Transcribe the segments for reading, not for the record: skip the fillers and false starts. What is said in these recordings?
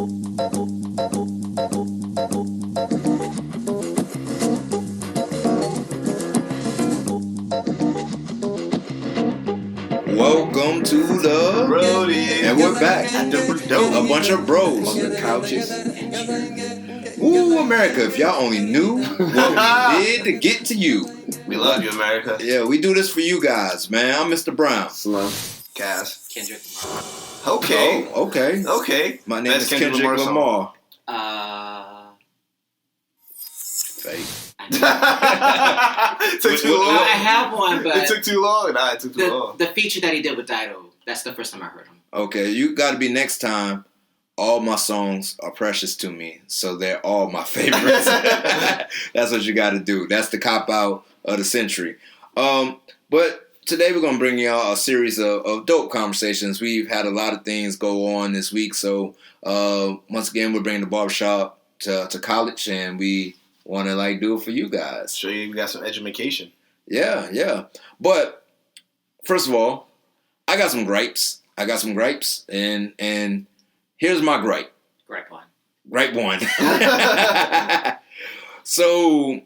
Welcome to the Brodies, and we're back. A bunch of bros on the couches. Ooh, America! If y'all only knew what we did to get to you. We love you, America. Yeah, we do this for you guys, man. I'm Mr. Brown. Slum. Cass. Kendrick Okay. Oh, okay. Okay. My name is Kendrick Lamar. Fake. It took too long. I have one, but It took too long. Nah, it took too long. the feature that he did with Dido, that's the first time I heard him. Okay, you got to be next time. All my songs are precious to me, so they're all my favorites. That's what you got to do. That's the cop out of the century. But today we're gonna bring y'all a series of dope conversations. We've had a lot of things go on this week, so once again we're bringing the barbershop to college, and we want to do it for you guys. Show you we got some education. Yeah. But first of all, I got some gripes. And here's my gripe. Gripe one. Gripe one. So,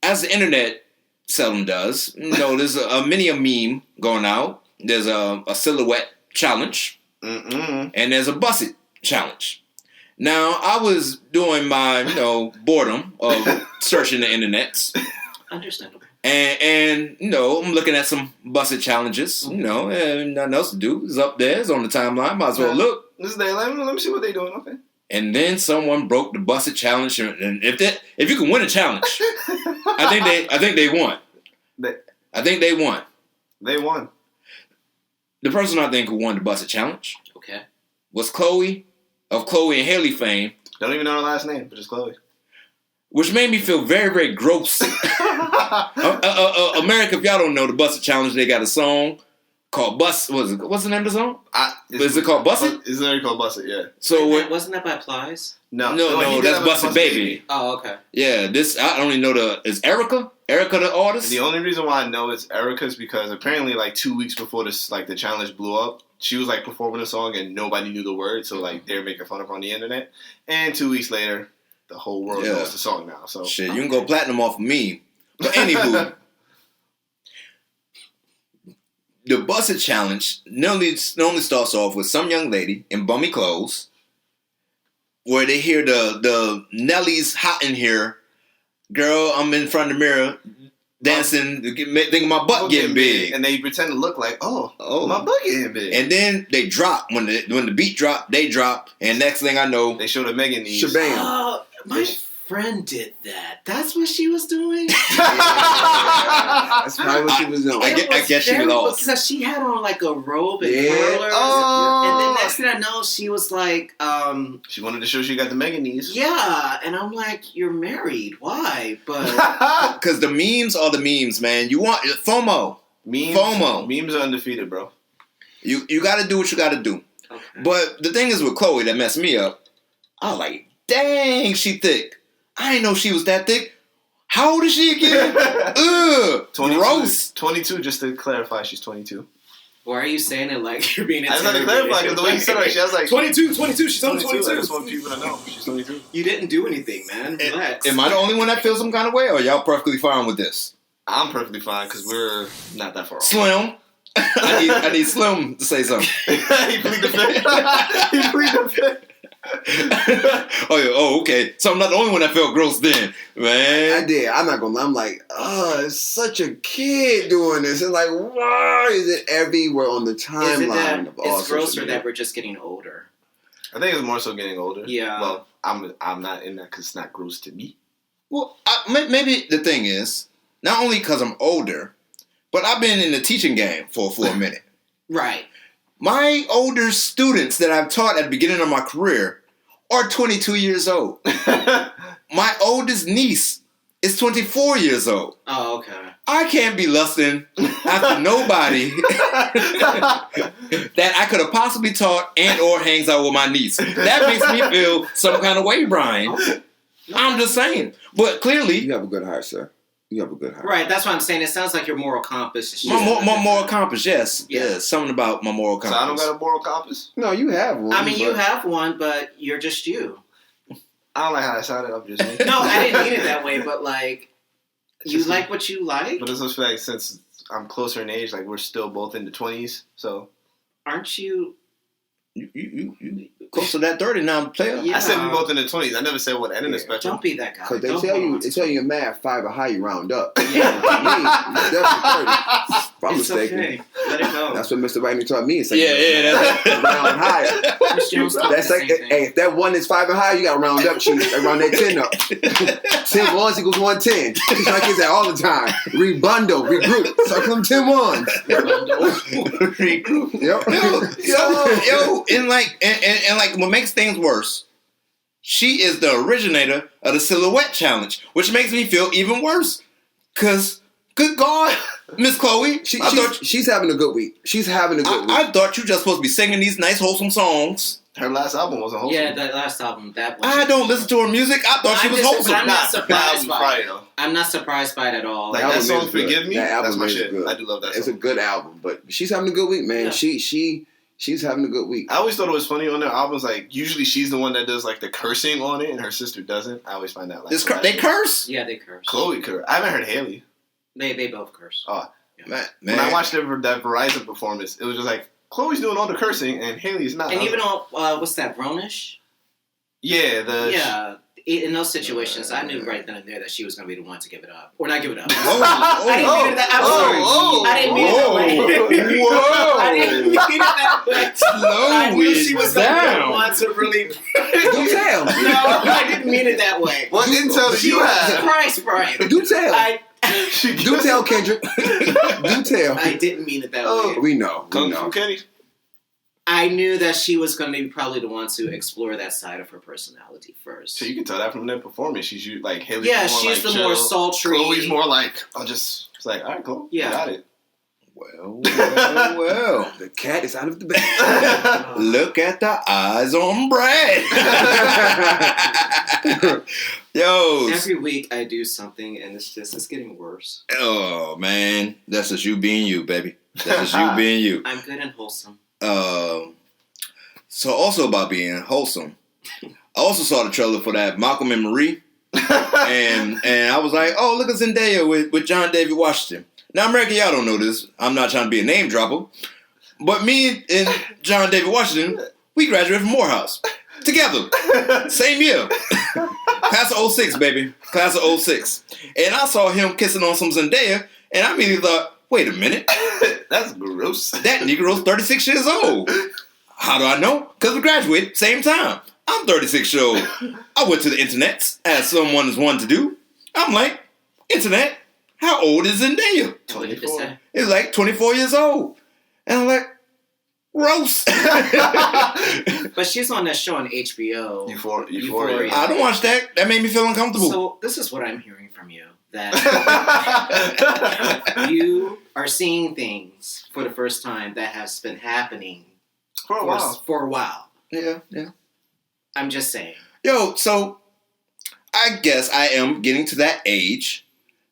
as the internet seldom does, there's a meme going out. There's a silhouette challenge. Mm-mm. And there's a busset challenge. Now, I was doing my, boredom of searching the internets. Understandable. And I'm looking at some busted challenges, and nothing else to do. It's up there. It's on the timeline. Might as well look. Let me see what they're doing. Okay. And then someone broke the busted challenge. And if you can win a challenge, I think they won. I think they won. They won. The person I think who won the busted challenge Okay. was Chloe of Chloe and Haley fame. Don't even know her last name, but it's Chloe. Which made me feel very, very gross. America, if y'all don't know, the Busted Challenge, they got a song called What's the name of the song? Is it called Busted? It's literally called Busted, yeah. So Wasn't that by Plies? No, that's Busted Baby. Oh, okay. Yeah, I only know is Erica the artist? The only reason why I know it's Erica is because apparently 2 weeks before this, the challenge blew up, she was performing a song and nobody knew the words, so they were making fun of her on the internet. And 2 weeks later, the whole world knows the song now. So shit, you can go platinum off of me. But anywho, the Busted Challenge normally starts off with some young lady in bummy clothes, where they hear the Nelly's hot in here. Girl, I'm in front of the mirror dancing, thinking my butt getting big. And they pretend to look like, oh, my butt getting big. And then they drop. When the beat drop, they drop. And next thing I know, they show the Megan knees. Shabam. Oh, my friend did that. That's what she was doing? That's probably what she was doing. I guess she lost. Because she had on a robe and Yeah. curlers. Oh. And then next thing I know, she was she wanted to show she got the Megan knees. yeah. And I'm like, you're married. Why? But Because the memes are the memes, man. You want FOMO. FOMO. Memes are undefeated, bro. You got to do what you got to do. okay. But the thing is with Chloe that messed me up, I was like, dang, she thick. I didn't know she was that thick. How old is she again? Ugh, 22, gross. 22, just to clarify, she's 22. Why are you saying it like you're being I just had to clarify because the way you said it, she was like 22, she's only 22. I just want people to know she's 22. You didn't do anything, man. Relax. Am I the only one that feels some kind of way, or y'all perfectly fine with this? I'm perfectly fine because we're not that far off. Slim. I need Slim to say something. He plead the fifth. He plead the fifth. Okay. So I'm not the only one that felt gross then, man. I did. I'm not gonna lie. I'm like, it's such a kid doing this. And why is it everywhere on the timeline of all it's social grosser media? that we're just getting older. I think it's more so getting older. Yeah. Well, I'm not in that because it's not gross to me. Well, maybe the thing is, not only because I'm older, but I've been in the teaching game for a minute. Right. My older students that I've taught at the beginning of my career are 22 years old. My oldest niece is 24 years old. Oh, okay. I can't be lusting after nobody that I could have possibly taught and or hangs out with my niece. That makes me feel some kind of way, Brian. I'm just saying. But clearly, You have a good heart, sir. You have a good heart. Right, that's what I'm saying. It sounds like your moral compass is My moral compass, yes. Yeah. Yeah, something about my moral compass. So I don't got a moral compass? No, you have one. I mean, you have one, but you're just you. I don't like how that sounded. I'm just me. No, I didn't mean it that way, but like, you like what you like? But it's just like, since I'm closer in age, like, we're still both in the 20s, so. Aren't you? You close to that 30 now, player. Yeah. I said we both in the 20s. I never said what end of the spectrum. Don't be that guy. Because they Don't tell hold you, on they to tell it. you in math, 5 or high, you round up. Yeah. You definitely 30. If I'm It's mistaken. okay. Let it go. That's what Mr. Whitney taught me. It's like, That's round higher. That's like, hey, if that one is 5 and higher, you got to round up, chief. Round that 10 up. 10 ones equals 110. Teach my kids that all the time. Rebundle, regroup. Circle them 10 ones. Yep. yo, and like what makes things worse, she is the originator of the silhouette challenge, which makes me feel even worse. Cause, good God, Miss Chloe, She's having a good week. She's having a good week. I thought you just supposed to be singing these nice wholesome songs. Her last album wasn't wholesome. Yeah, that last album. That was. I don't listen to her music. I thought she was wholesome. I'm not surprised by it. though. I'm not surprised by it at all. Like, That that album song, is good. Forgive Me, That album that's my is shit. good. I do love that song. It's a good album, but she's having a good week, man. Yeah. She's having a good week. I always thought it was funny on their albums. Like, usually she's the one that does like the cursing on it, and her sister doesn't. I always find that like They curse? Yeah, they curse. Chloe curse. I haven't heard Haley. They both curse. Oh, Man. when I watched that Verizon performance, it was just like Chloe's doing all the cursing and Haley's not. And even on what's that, Grownish? Yeah, in those situations, I knew right then and there that she was going to be the one to give it up, or not give it up. Oh, I didn't mean it that. I'm sorry. I didn't mean it that way. Whoa. I didn't mean it that way. I knew she was going to be the one to really. Do tell. No, I didn't mean it that way. What intel did you have? Christ, Brian. Do tell. Do tell, Kendrick. Do tell. I didn't mean it that Oh. way. We know. Kung Fu Kenny. I knew that she was going to be probably the one to explore that side of her personality first. So you can tell that from their performance. She's like Haley's Yeah, more she's like the more chill. sultry. Chloe's more like it's like, all right, cool. Yeah. Got it. Well. The cat is out of the bag. Look at the eyes on Brad. Yo. Every week I do something and it's getting worse. Oh, man. That's just you being you, baby. That's just you being you. I'm good and wholesome. So also about being wholesome, I also saw the trailer for that Malcolm and Marie, and I was like, oh, look at Zendaya with John David Washington. Now, America, y'all don't know this. I'm not trying to be a name dropper, but me and John David Washington, we graduated from Morehouse together, same year, class of 06, baby, class of 06, and I saw him kissing on some Zendaya, and I immediately thought, wait a minute. That's gross. That Negro's 36 years old. How do I know? Because we graduated same time. I'm 36 years old. I went to the internet, as someone is one to do. I'm like, internet, how old is Zendaya? 24. It's like 24 years old. And I'm like, gross. But she's on that show on HBO. Euphoria. I don't watch that. That made me feel uncomfortable. So this is what I'm hearing from you. That you are seeing things for the first time that has been happening For a while. For a while. Yeah. I'm just saying. Yo, so I guess I am getting to that age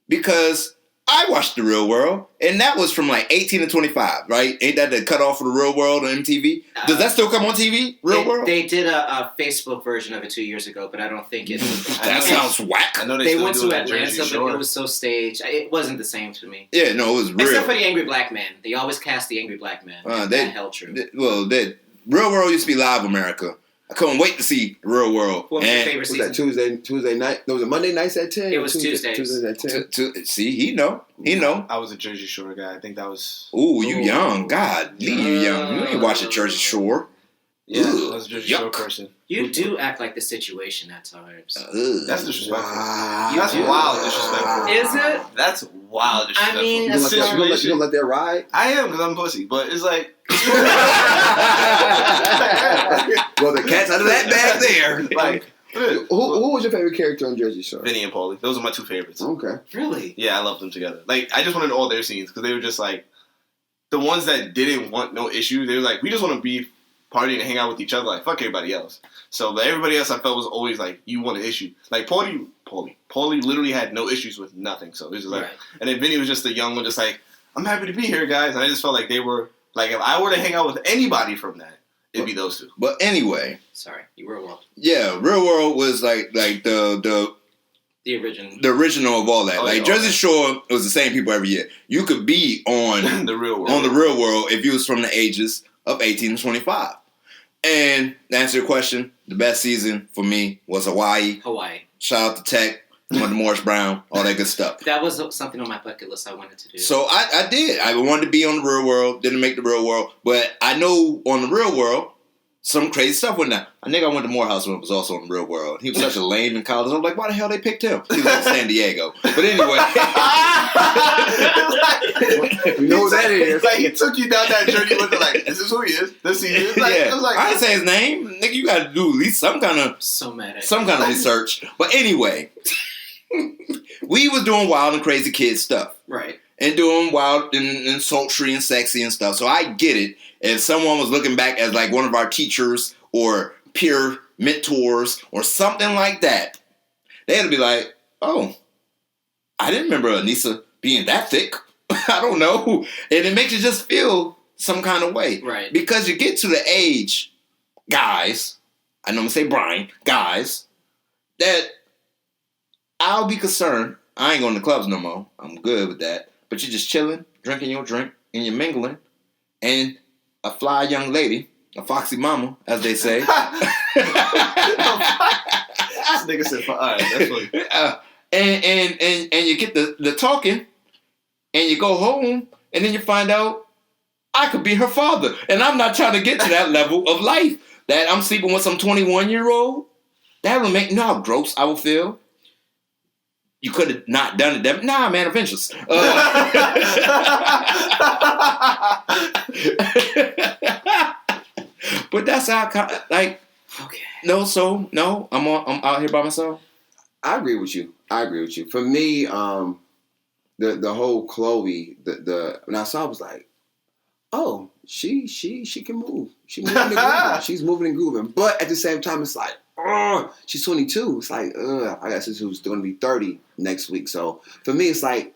because I watched The Real World, and that was from like 18 to 25, right? Ain't that the cutoff for The Real World on MTV? Does that still come on TV, Real World? They did a Facebook version of it 2 years ago, but I don't think it. That sounds whack. I know They still went do to it at Atlanta, Jersey but Shore. it was so staged. It wasn't the same to me. Yeah, no, it was real. Except for the angry black man. They always cast the angry black man. That held true. Real World used to be Live America. I couldn't wait to see Real World. What was your And favorite Was season? that Tuesday night? Was it Monday nights at 10? It was Tuesdays. Tuesdays at 10. see, he know. I was a Jersey Shore guy. I think that was... Ooh, you young. God, you young. You ain't watching Jersey Shore. Yeah, Ugh, I was a Jersey Shore yuck. person. You do act like the situation at times. That's disrespectful. Wow. That's do. wild disrespectful. Is it? That's wild disrespectful. I mean, You that's gonna let that ride? I am, because I'm pussy. But it's like... Well, the cat's out of that bag there. Like... Who was your favorite character on Jersey Shore? Vinny and Paulie. Those are my two favorites. Okay. Really? Yeah, I love them together. Like, I just wanted all their scenes, because they were just like... The ones that didn't want no issue, they were like, we just want to be partying and hang out with each other. Like, fuck everybody else. So, but everybody else I felt was always like, you want an issue. Like, Paulie Paulie. Paulie literally had no issues with nothing. So this is like, Right. and then Vinny was just the young one, just like, I'm happy to be here, guys. And I just felt like they were like, if I were to hang out with anybody from that, it'd be those two. But anyway, Sorry, you were well. yeah, Real World was like the original of all that. Oh, like yeah, Jersey Shore, it was the same people every year. You could be on The Real World. on the Real World if you was from the ages of 18 to 25. And to answer your question, the best season for me was Hawaii. Shout out to Tech, went to Morris Brown, all that good stuff. That was something on my bucket list I wanted to do. So I did. I wanted to be on the Real World, didn't make the Real World. But I know on the Real World, some crazy stuff went down. A nigga I went to Morehouse with was also on the Real World. He was such a lame in college. I'm like, why the hell they picked him? He was in San Diego. But anyway. You know what that is. Like, he took you down that journey looking like, this is who he is. This he is. Like, Yeah. it was like, I didn't say his name. Nigga, you got to do at least some kind of so mad at some kind of research. But anyway, we was doing wild and crazy kid stuff. Right. And doing wild and sultry and sexy and stuff. So I get it. If someone was looking back as like one of our teachers or peer mentors or something like that, they'd be like, oh, I didn't remember Anissa being that thick. I don't know. And it makes you just feel some kind of way. Right. Because you get to the age, guys, I know I'm going to say Brian, guys, that I'll be concerned. I ain't going to clubs no more. I'm good with that. But you're just chilling, drinking your drink, and you're mingling. And a fly young lady, a foxy mama, as they say. this nigga said, all right, that's what. And you get the talking, and you go home, and then you find out I could be her father. And I'm not trying to get to that level of life that I'm sleeping with some 21-year-old. That would make, you know how gross I would feel? You could have not done it. Nah, man, Avengers. But that's how, like, Okay. no, I'm out here by myself. I agree with you. For me, the whole Chloe, when I saw it, I was like, oh, she can move. She's moving and grooving. She's moving and grooving. But at the same time, it's like, she's 22. It's like, I got sisters who's going to be 30 next week. So for me, it's like,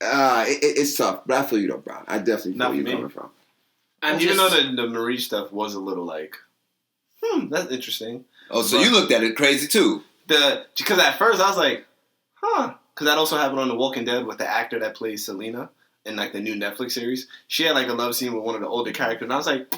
it's tough. But I feel you though, Brian. I definitely feel Not where you're me. coming from. Even though the Marie stuff was a little like, that's interesting. Oh, so you looked at it crazy too. Because at first I was like, because that also happened on The Walking Dead with the actor that plays Selena in like the new Netflix series. She had like a love scene with one of the older characters, and I was like,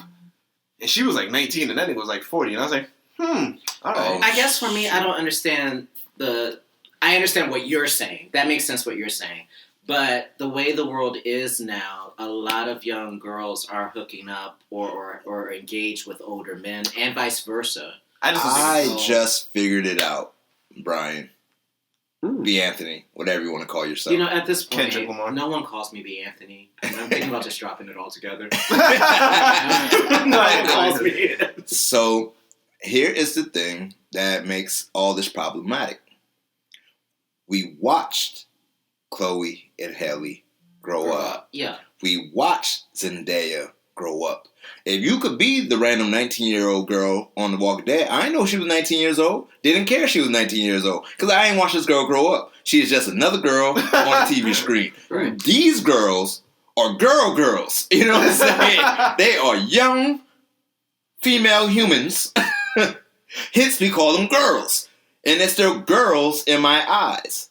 and she was like 19, and then it was like 40, and I was like, all right. I guess for me, I don't understand I understand what you're saying. That makes sense what you're saying. But the way the world is now, a lot of young girls are hooking up or engaged with older men, and vice versa. I just figured it out, Brian. B. Anthony, whatever you want to call yourself. You know, at this point, Kendrick Lamar. no one calls me B. Anthony. And I'm thinking about just dropping it all together. No one calls me. So here is the thing that makes all this problematic. We watched Chloe and Halle grow up. Yeah. We watched Zendaya grow up. If you could be the random 19-year-old girl on The Walking Dead, I didn't know she was 19 years old. Didn't care she was 19 years old. Because I ain't watched this girl grow up. She is just another girl on a TV screen. Right. These girls are girls. You know what I'm saying? They are young female humans. Hence we call them girls. And they're still girls in my eyes.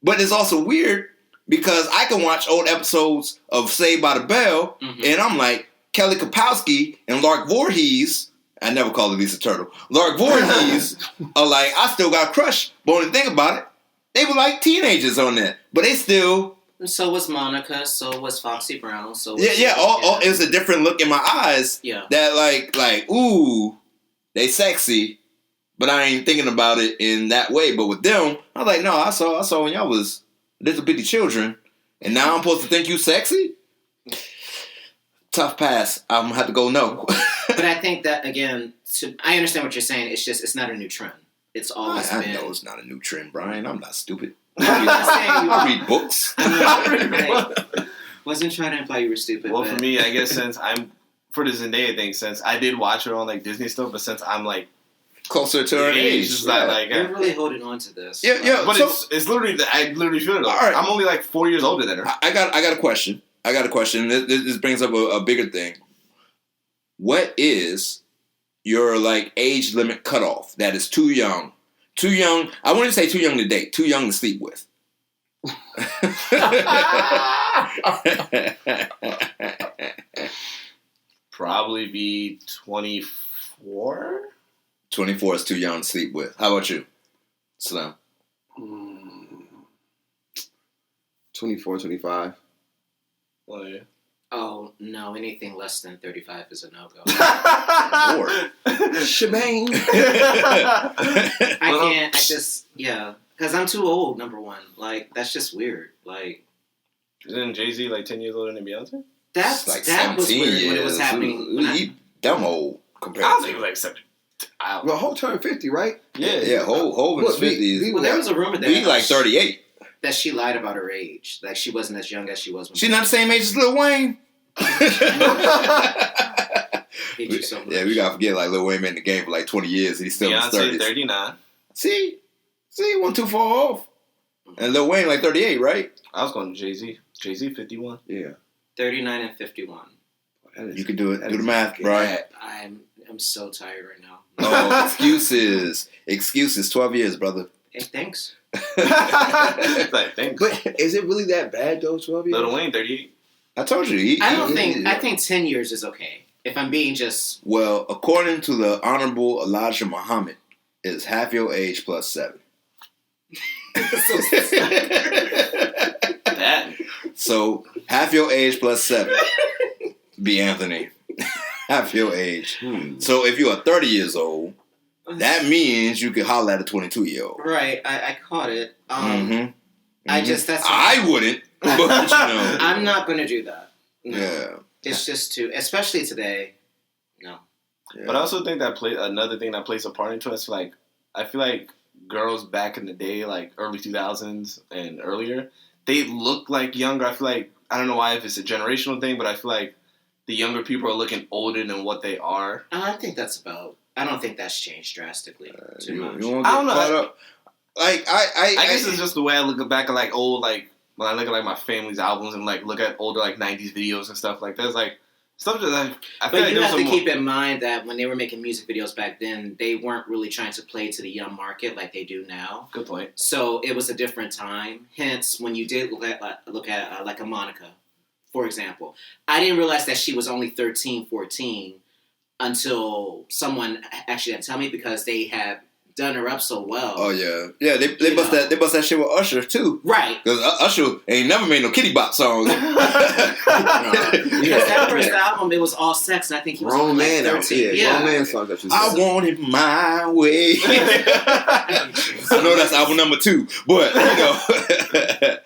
But it's also weird because I can watch old episodes of Saved by the Bell, and I'm like, Kelly Kapowski and Lark Voorhees, I never called her Lisa Turtle, Lark Voorhees are like, I still got a crush. But when you think about it, they were like teenagers on that. But they still... So was Monica, so was Foxy Brown, so was... It was a different look in my eyes. Yeah. That like, ooh, they sexy, but I ain't thinking about it in that way. But with them, I was like, no, I saw when y'all was little bitty children, and now I'm supposed to think you sexy? Tough pass. I'm gonna have to go no. But I think that, again, I understand what you're saying. It's just, it's not a new trend. It's always been... I know it's not a new trend, Brian. I'm not stupid. I'm not saying you I are. read books. Wasn't trying to imply you were stupid. Well, but... for me, I guess since I'm, for the Zendaya thing, since I did watch her on like Disney stuff, but since I'm like closer to her age. It's not like You're really holding on to this. Yeah. But So, it's literally I literally feel it. All right. I'm only like 4 years older than her. I got a question. This brings up a bigger thing. What is your like age limit cutoff that is too young? Too young. I wouldn't say too young to date. Too young to sleep with. Probably be 24. 24 is too young to sleep with. How about you, Slim? 24, 25. Oh yeah. Oh no, anything less than 35 is a no go. Lord. Shebang. I can't. Because I'm too old. Number one, like that's just weird. Like, Isn't Jay-Z like 10 years older than Beyonce? that Like was 17 weird years. when it was happening. He dumb old compared I was to thinking like 7. Well, Hov turned 50, right? Yeah, Hov in his 50s. Well, there was a rumor He like 38. that she lied about her age. Like she wasn't as young as she was when She's not the same age as Lil Wayne. hate you so much. Yeah, we gotta forget like Lil Wayne been in the game for like 20 years. He's still in his Beyonce 30s. 39. See, wasn't too far off. And Lil Wayne like 38, right? I was going to Jay-Z. Jay-Z 51. Yeah. 39 and 51. You can do it. Do the math, Brian. I'm so tired right now. Oh, excuses. 12 years, brother. Hey, thanks. Like, thanks. But is it really that bad, though, 12 years? Lil Wayne 38. I told you. I think 10 years is okay. If I'm being just... Well, according to the Honorable Elijah Muhammad, it's half your age plus 7. That. So, half your age plus 7. Be Anthony. Half your age. So, if you are 30 years old, that means you can holler at a 22-year-old. Right, I caught it. Mm-hmm. I wouldn't, but you know. I'm not going to do that. No. Yeah. It's just too... Especially today. No. Yeah. But I also think that another thing that plays a part into it is like, I feel like girls back in the day, like early 2000s and earlier, they look like younger. I feel like, I don't know why, if it's a generational thing, but I feel like the younger people are looking older than what they are. I think that's about... I don't think that's changed drastically too much. You won't I get don't know. caught up. Like, I guess it's just the way I look back at like old, like, when I look at like my family's albums and like look at older like 90s videos and stuff like that. It's like, stuff that I feel But like you there have was to some keep in mind that when they were making music videos back then, they weren't really trying to play to the young market like they do now. Good point. So it was a different time. Hence, when you did look at like a Monica, for example, I didn't realize that she was only 13, 14 until someone actually had to tell me because they had done her up so well. Oh yeah, they bust that shit with Usher too. Right. Because Usher ain't never made no kitty bop songs. Because that first album, it was all sex, and I think he was Grown only man like out 13. here. Grown man songs that you I said. want it my way. I know that's album number 2, but you know,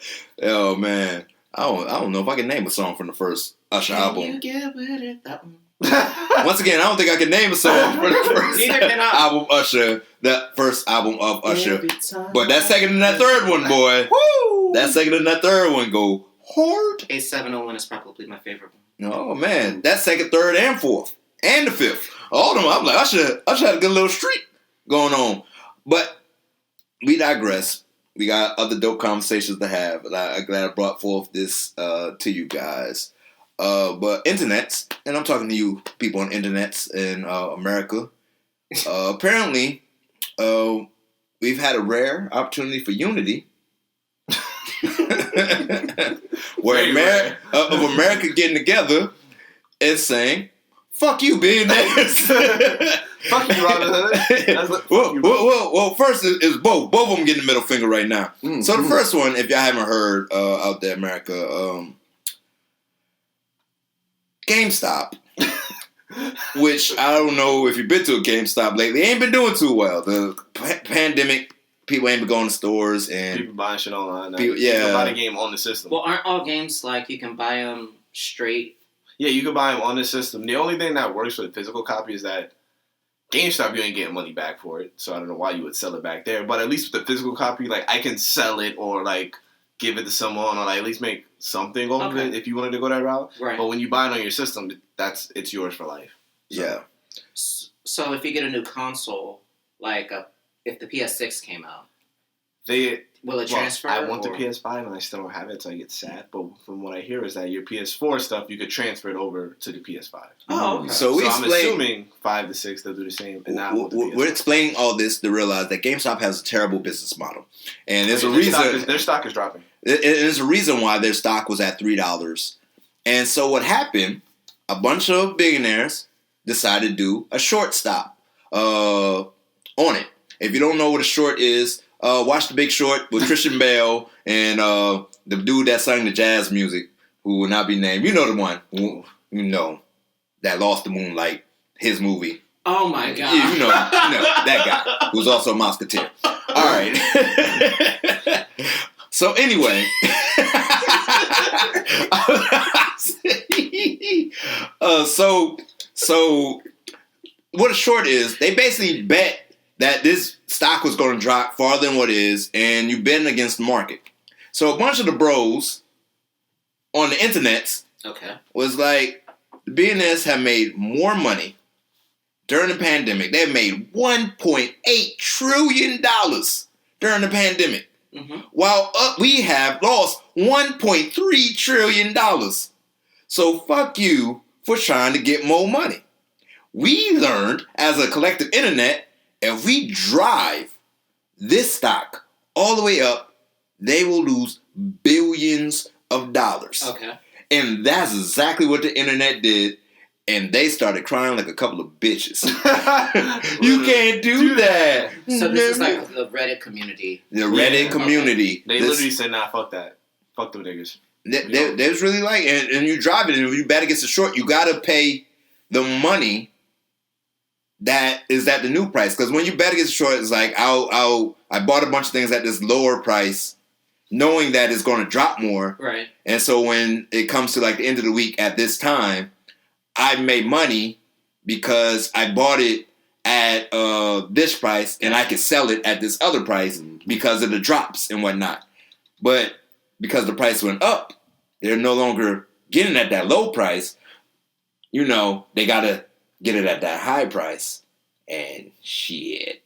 oh man, I don't know if I can name a song from the first Usher album. You get with it, that one. Once again, I don't think I can name a song from the first Neither can I. album Usher, that first album of Usher. Every time But that second and that third one, boy, Woo! that second and that third one go hard. A701 is probably my favorite one. Oh man, that second, third, and fourth, and the fifth, all of them. I'm like, Usher had a good little streak going on. But we digress. We got other dope conversations to have, and I'm glad I brought forth this to you guys. But internets, and I'm talking to you people on internets in America. Apparently, we've had a rare opportunity for unity. Where America getting together and saying, "Fuck you, billionaires." Fuck you, Robin Hood. Well, first is both. Both of them getting the middle finger right now. So the first one, if y'all haven't heard out there, America, GameStop. Which I don't know if you've been to a GameStop lately. They ain't been doing too well. The pandemic, people ain't been going to stores and people buying shit online. People, You can buy the game on the system. Well, aren't all games like you can buy them straight? Yeah, you can buy them on the system. The only thing that works for the physical copy is that GameStop, you ain't getting money back for it. So I don't know why you would sell it back there. But at least with the physical copy, like I can sell it or like give it to someone or like at least make something over it if you wanted to go that route. Right. But when you buy it on your system, it's yours for life. yeah. So if you get a new console, Like if the PS6 came out, They will it transfer? I want the or- PS5 and I still don't have it, so I get sad. But from what I hear is that your PS4 stuff, you could transfer it over to the PS5. Oh, okay. So we I'm explain. assuming 5 to 6 they'll do the same. And not with the PS5. We're explaining all this to realize that GameStop has a terrible business model, and there's a Their reason. their stock is dropping. There's a reason why their stock was at $3. And so what happened? A bunch of billionaires decided to do a short stop on it. If you don't know what a short is, watch The Big Short with Christian Bale and the dude that sang the jazz music, who will not be named. You know the one. You know that Lost the Moonlight, his movie. Oh my god! You know that guy who's also a Musketeer. All right. So anyway, so what a short is, they basically bet that this stock was going to drop farther than what it is, and you betting against the market. So a bunch of the bros on the internet was like, the billionaires have made more money during the pandemic. They made $1.8 trillion during the pandemic. Mm-hmm. While we have lost $1.3 trillion. So fuck you for trying to get more money. We learned as a collective internet, if we drive this stock all the way up, they will lose billions of dollars. Okay. And that's exactly what the internet did. And they started crying like a couple of bitches. You can't do that. So this is like the Reddit community. The Reddit community. They literally said, nah, fuck that. Fuck them niggas. They was really like, and you drive it, and if you bet against the short, you got to pay the money that is at the new price. Because when you bet against the short, it's like, I bought a bunch of things at this lower price, knowing that it's going to drop more. Right. And so when it comes to like the end of the week at this time, I made money because I bought it at this price and I could sell it at this other price because of the drops and whatnot. But because the price went up, they're no longer getting at that low price. You know, they got to get it at that high price. And shit.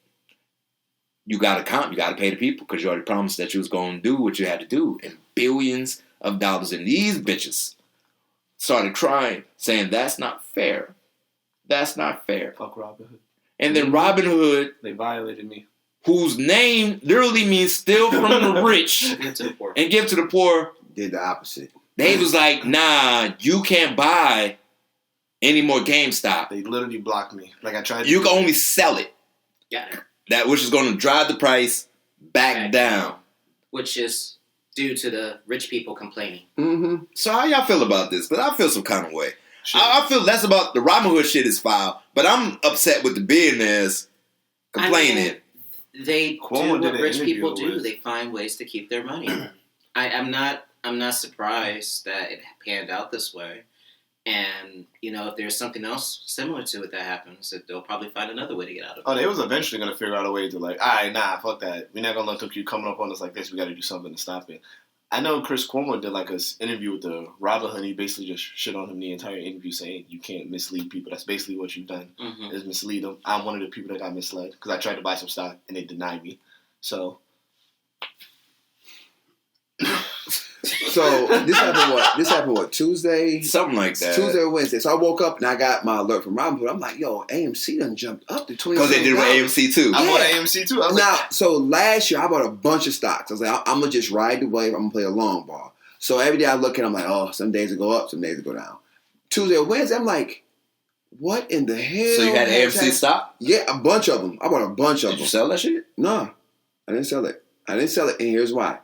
You got to comp. You got to pay the people because you already promised that you was going to do what you had to do. And billions of dollars. And these bitches started crying, saying, that's not fair. That's not fair. Fuck Robinhood. And then Robinhood, they violated me, whose name literally means steal from the rich Give to the poor. and give to the poor, Did the opposite. they was like, nah, you can't buy any more GameStop. They literally blocked me. Like I tried. You can only sell it. Got it. That which is going to drive the price back down. Which is due to the rich people complaining. Mm-hmm. So how y'all feel about this? Because I feel some kind of way. I feel less about the Robinhood shit is foul, but I'm upset with the billionaires complaining. I mean, they Cuomo do did what an rich interview people do. with- They find ways to keep their money. I'm not surprised that it panned out this way. And, you know, if there's something else similar to it that happens, that they'll probably find another way to get out of it. Oh, they was eventually gonna figure out a way to like, all right, nah, fuck that. We're not gonna let them keep coming up on us like this. We got to do something to stop it. I know Chris Cuomo did like an interview with the Robinhood. He basically just shit on him the entire interview, saying you can't mislead people. That's basically what you've done is mislead them. I'm one of the people that got misled because I tried to buy some stock and they denied me. So So this happened what? This happened what? Tuesday? Something like that. Tuesday or Wednesday. So I woke up and I got my alert from Robinhood. I'm like, yo, AMC done jumped up to $20. Because they did it with AMC too. I bought an AMC too. I was Now, like, so last year I bought a bunch of stocks. I was like, I'm gonna just ride the wave. I'm gonna play a long ball. So every day I look at it, I'm like, oh, some days it go up, some days it go down. Tuesday or Wednesday, I'm like, what in the hell? So you had has AMC happened? stock? Yeah, a bunch of them. I bought a bunch of Did you them. sell that shit? No, I didn't sell it. And here's why.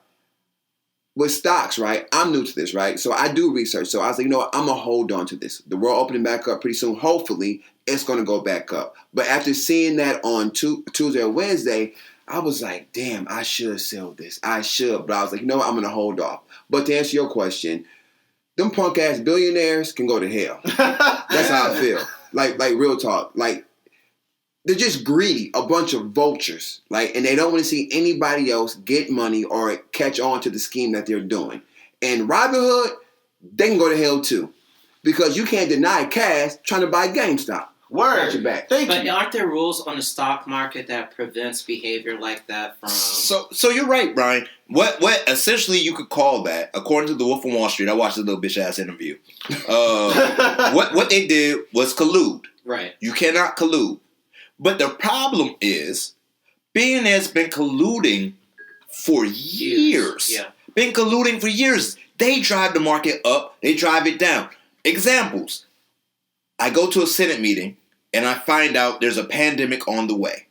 With stocks, right? I'm new to this, right? So I do research. So I was like, you know what? I'm going to hold on to this. The world opening back up pretty soon. Hopefully, it's going to go back up. But after seeing that on Tuesday or Wednesday, I was like, damn, I should sell this. I should. But I was like, you know what? I'm going to hold off. But to answer your question, them punk-ass billionaires can go to hell. That's how I feel. Like real talk. Like, they're just greedy, a bunch of vultures. Like, and they don't want to see anybody else get money or catch on to the scheme that they're doing. And Robinhood, they can go to hell too. Because you can't deny cash trying to buy GameStop. Word. Got your back. Thank But you. aren't there rules on the stock market that prevents behavior like that from? So you're right, Brian. What essentially you could call that, according to the Wolf of Wall Street. I watched a little bitch ass interview. What they did was collude. Right. You cannot collude. But the problem is, billionaires been colluding for years. Yeah. Been colluding for years. They drive the market up. They drive it down. Examples. I go to a Senate meeting and I find out there's a pandemic on the way.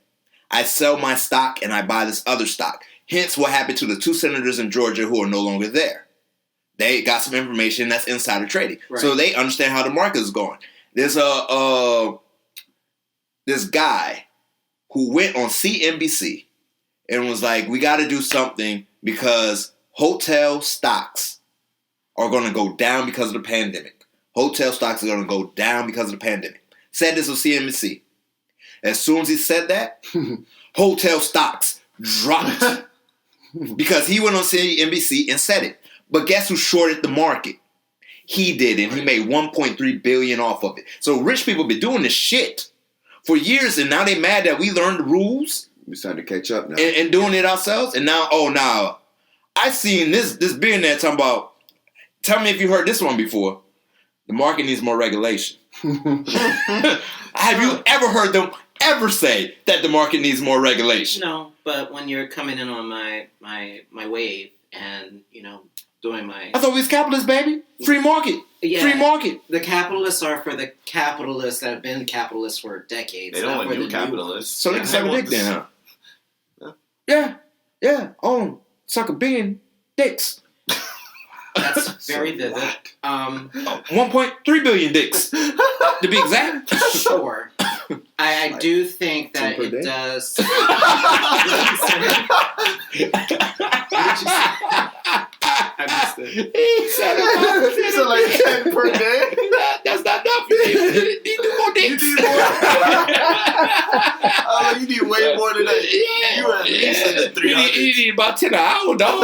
I sell my stock and I buy this other stock. Hence what happened to the 2 senators in Georgia who are no longer there. They got some information that's insider trading. Right. So they understand how the market is going. There's this guy who went on CNBC and was like, we got to do something because hotel stocks are going to go down because of the pandemic. Hotel stocks are going to go down because of the pandemic. Said this on CNBC. As soon as he said that, hotel stocks dropped because he went on CNBC and said it. But guess who shorted the market? He did, and he made $1.3 billion off of it. So rich people been doing this shit for years, and now they mad that we learned the rules. We're starting to catch up now. And doing it ourselves. And now, I seen this billionaire talking about, tell me if you heard this one before. The market needs more regulation. Have you ever heard them ever say that the market needs more regulation? No, but when you're coming in on my wave and, doing my... I thought we was capitalists, baby. Free market. Yeah. Free market. The capitalists are for the capitalists that have been capitalists for decades. They don't not want for new the capitalists. So they can suck a dick then, huh? Yeah. Suck a billion dicks. That's very vivid. 1.3 billion dicks, to be exact. Sure. I do think that per it day? does. I missed it. He said These are like 10 per day. that's not enough. You need more You dicks. need more. Oh, you need way more than that. Yeah. You at least in the 300s. You need about 10 an hour, dog.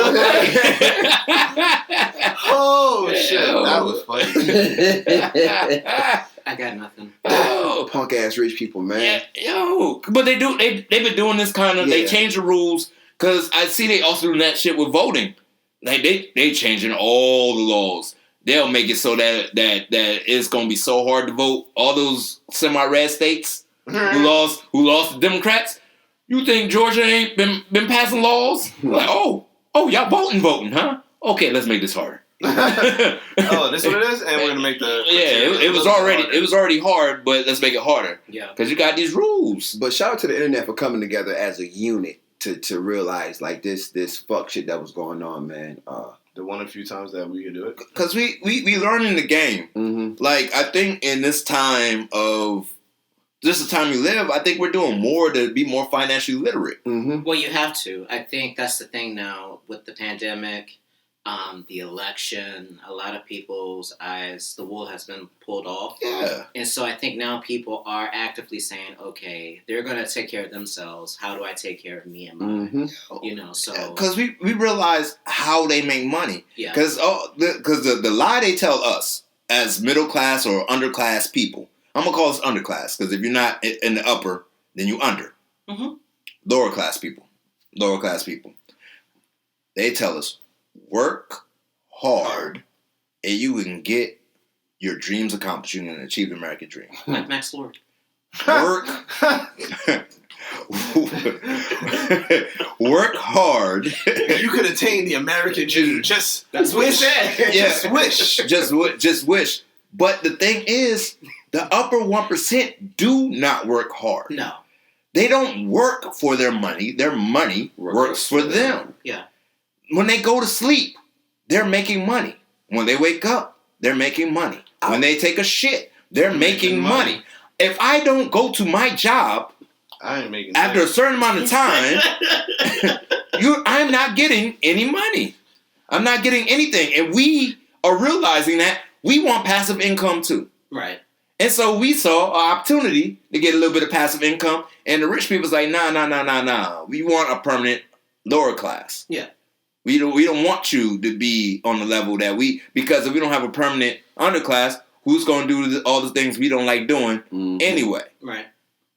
Oh, shit. That was funny. I got nothing. Oh. Punk ass rich people, man. But they've been doing this kind of, they Yeah. change the rules, because I see they also doing that shit with voting. Like, they changing all the laws. They'll make it so that it's going to be so hard to vote. All those semi-red states who lost the Democrats, you think Georgia ain't been passing laws? Like, oh, y'all voting, huh? Okay, let's make this harder. Oh, this is what it is? And we're going to make the... It was already hard, but let's make it harder. Yeah. Because you got these rules. But shout out to the internet for coming together as a unit to realize like this fuck shit that was going on, man. The one or few times that we can do it. Because we learning the game. Mm-hmm. Like, I think in this time of... This is the time we live, I think we're doing more to be more financially literate. Mm-hmm. Well, you have to. I think that's the thing now with the pandemic, the election. A lot of people's eyes, the wool has been pulled off. Yeah. And so I think now people are actively saying, okay, they're going to take care of themselves. How do I take care of me and mine? Mm-hmm. So... Because we realize how they make money. Yeah. Because the lie they tell us as middle class or underclass people, I'm going to call us underclass, because if you're not in the upper, then you under. Mm-hmm. Lower class people. They tell us, work hard and you can get your dreams accomplished. You can achieve the American dream. Like Max Lord. Work hard. You could attain the American dream. Just That's what he said. Yeah. Just wish. But the thing is, the upper 1% do not work hard. No. They don't work for their money. Their money works for them. Yeah. When they go to sleep, they're making money. When they wake up, they're making money. When they take a shit, they're making money. If I don't go to my job I ain't making after a certain amount of time, I'm not getting any money. I'm not getting anything. And we are realizing that we want passive income too. Right. And so we saw an opportunity to get a little bit of passive income. And the rich people's like, nah. We want a permanent lower class. Yeah. We don't want you to be on the level that because if we don't have a permanent underclass, who's going to do all the things we don't like doing anyway. Right.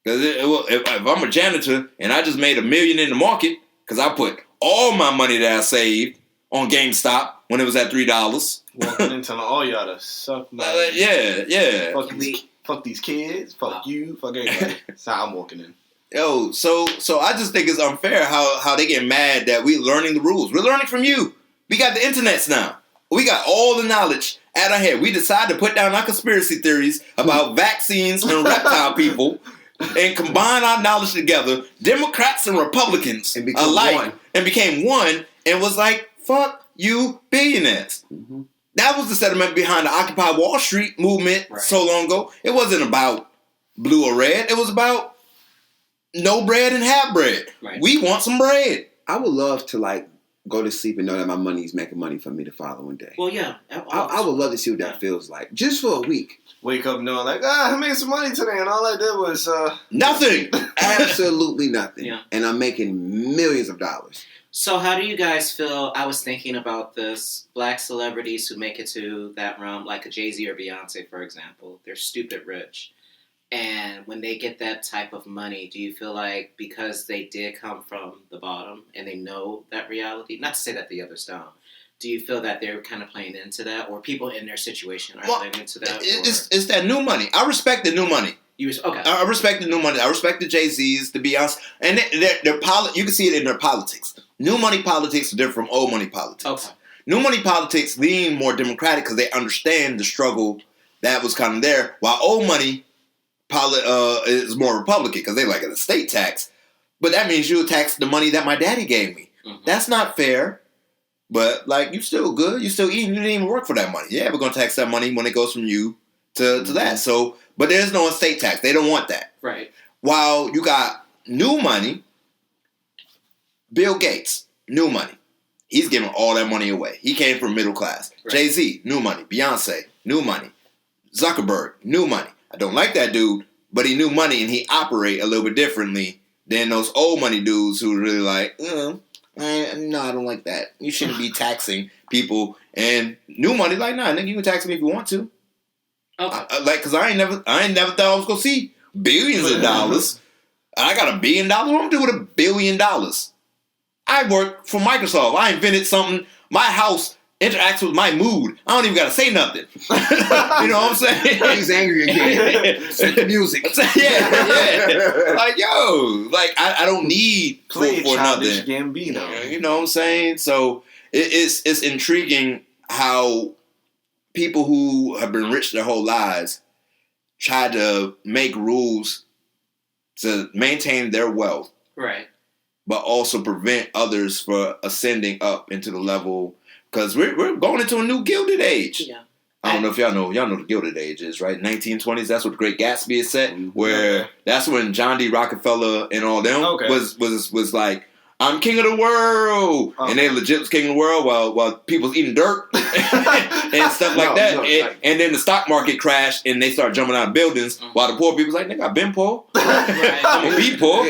Because if I'm a janitor and I just made $1 million in the market because I put all my money that I saved on GameStop when it was at $3. Walking in telling all y'all to suck my yeah. Fuck these kids. Fuck you. Fuck everybody. That's how I'm walking in. Yo, so I just think it's unfair how they get mad that we're learning the rules. We're learning from you. We got the internets now. We got all the knowledge at our head. We decided to put down our conspiracy theories about vaccines and reptile people and combine our knowledge together, Democrats and Republicans alike, and became one and was like, fuck you billionaires. Mm-hmm. That was the sentiment behind the Occupy Wall Street movement so long ago. It wasn't about blue or red. It was about no bread and have bread. Right. We want some bread. I would love to go to sleep and know that my money's making money for me the following day. Well, yeah. I would love to see what that feels like. Just for a week. Wake up knowing I made some money today and all I did was... nothing. Absolutely nothing. Yeah. And I'm making millions of dollars. So how do you guys feel? I was thinking about this. Black celebrities who make it to that realm, like a Jay-Z or Beyonce, for example, they're stupid rich. And when they get that type of money, do you feel like because they did come from the bottom and they know that reality, not to say that the others don't, do you feel that they're kind of playing into that, or people in their situation are playing into that? It's that new money. I respect the new money. Okay. I respect the new money. I respect the Jay-Z's, the Beyonce, and their you can see it in their politics. New money politics are different from old money politics. Okay. New money politics lean more democratic because they understand the struggle that was kind of there, while old money is more Republican because they like an estate tax. But that means you tax the money that my daddy gave me. Mm-hmm. That's not fair. But you still good. You still eating. You didn't even work for that money. Yeah, we're going to tax that money when it goes from you to that. So, but there's no estate tax. They don't want that. Right. While you got new money, Bill Gates, new money. He's giving all that money away. He came from middle class. Right. Jay-Z, new money. Beyonce, new money. Zuckerberg, new money. I don't like that dude, but he knew money and he operate a little bit differently than those old money dudes who are really like, no, I don't like that. You shouldn't be taxing people. And new money, nah, nigga, you can tax me if you want to. Okay. Because I ain't never thought I was gonna see billions of dollars. I got $1 billion. What am I gonna do with $1 billion? I work for Microsoft. I invented something. My house interacts with my mood. I don't even gotta say nothing. You know what I'm saying? He's angry again. Set the music. Yeah. I don't need play for nothing. Gambino. You know what I'm saying? So it's intriguing how people who have been rich their whole lives try to make rules to maintain their wealth. Right. But also prevent others from ascending up into the level, because we're going into a new Gilded Age. Yeah. I don't know if y'all know the Gilded Age is, right? 1920s, that's what the Great Gatsby is set, where that's when John D. Rockefeller and all them was like, I'm king of the world. And they legit was king of the world while people's eating dirt and stuff like that. And then the stock market crashed and they started jumping out of buildings while the poor people's like, nigga, I've been poor. I'm going to be poor.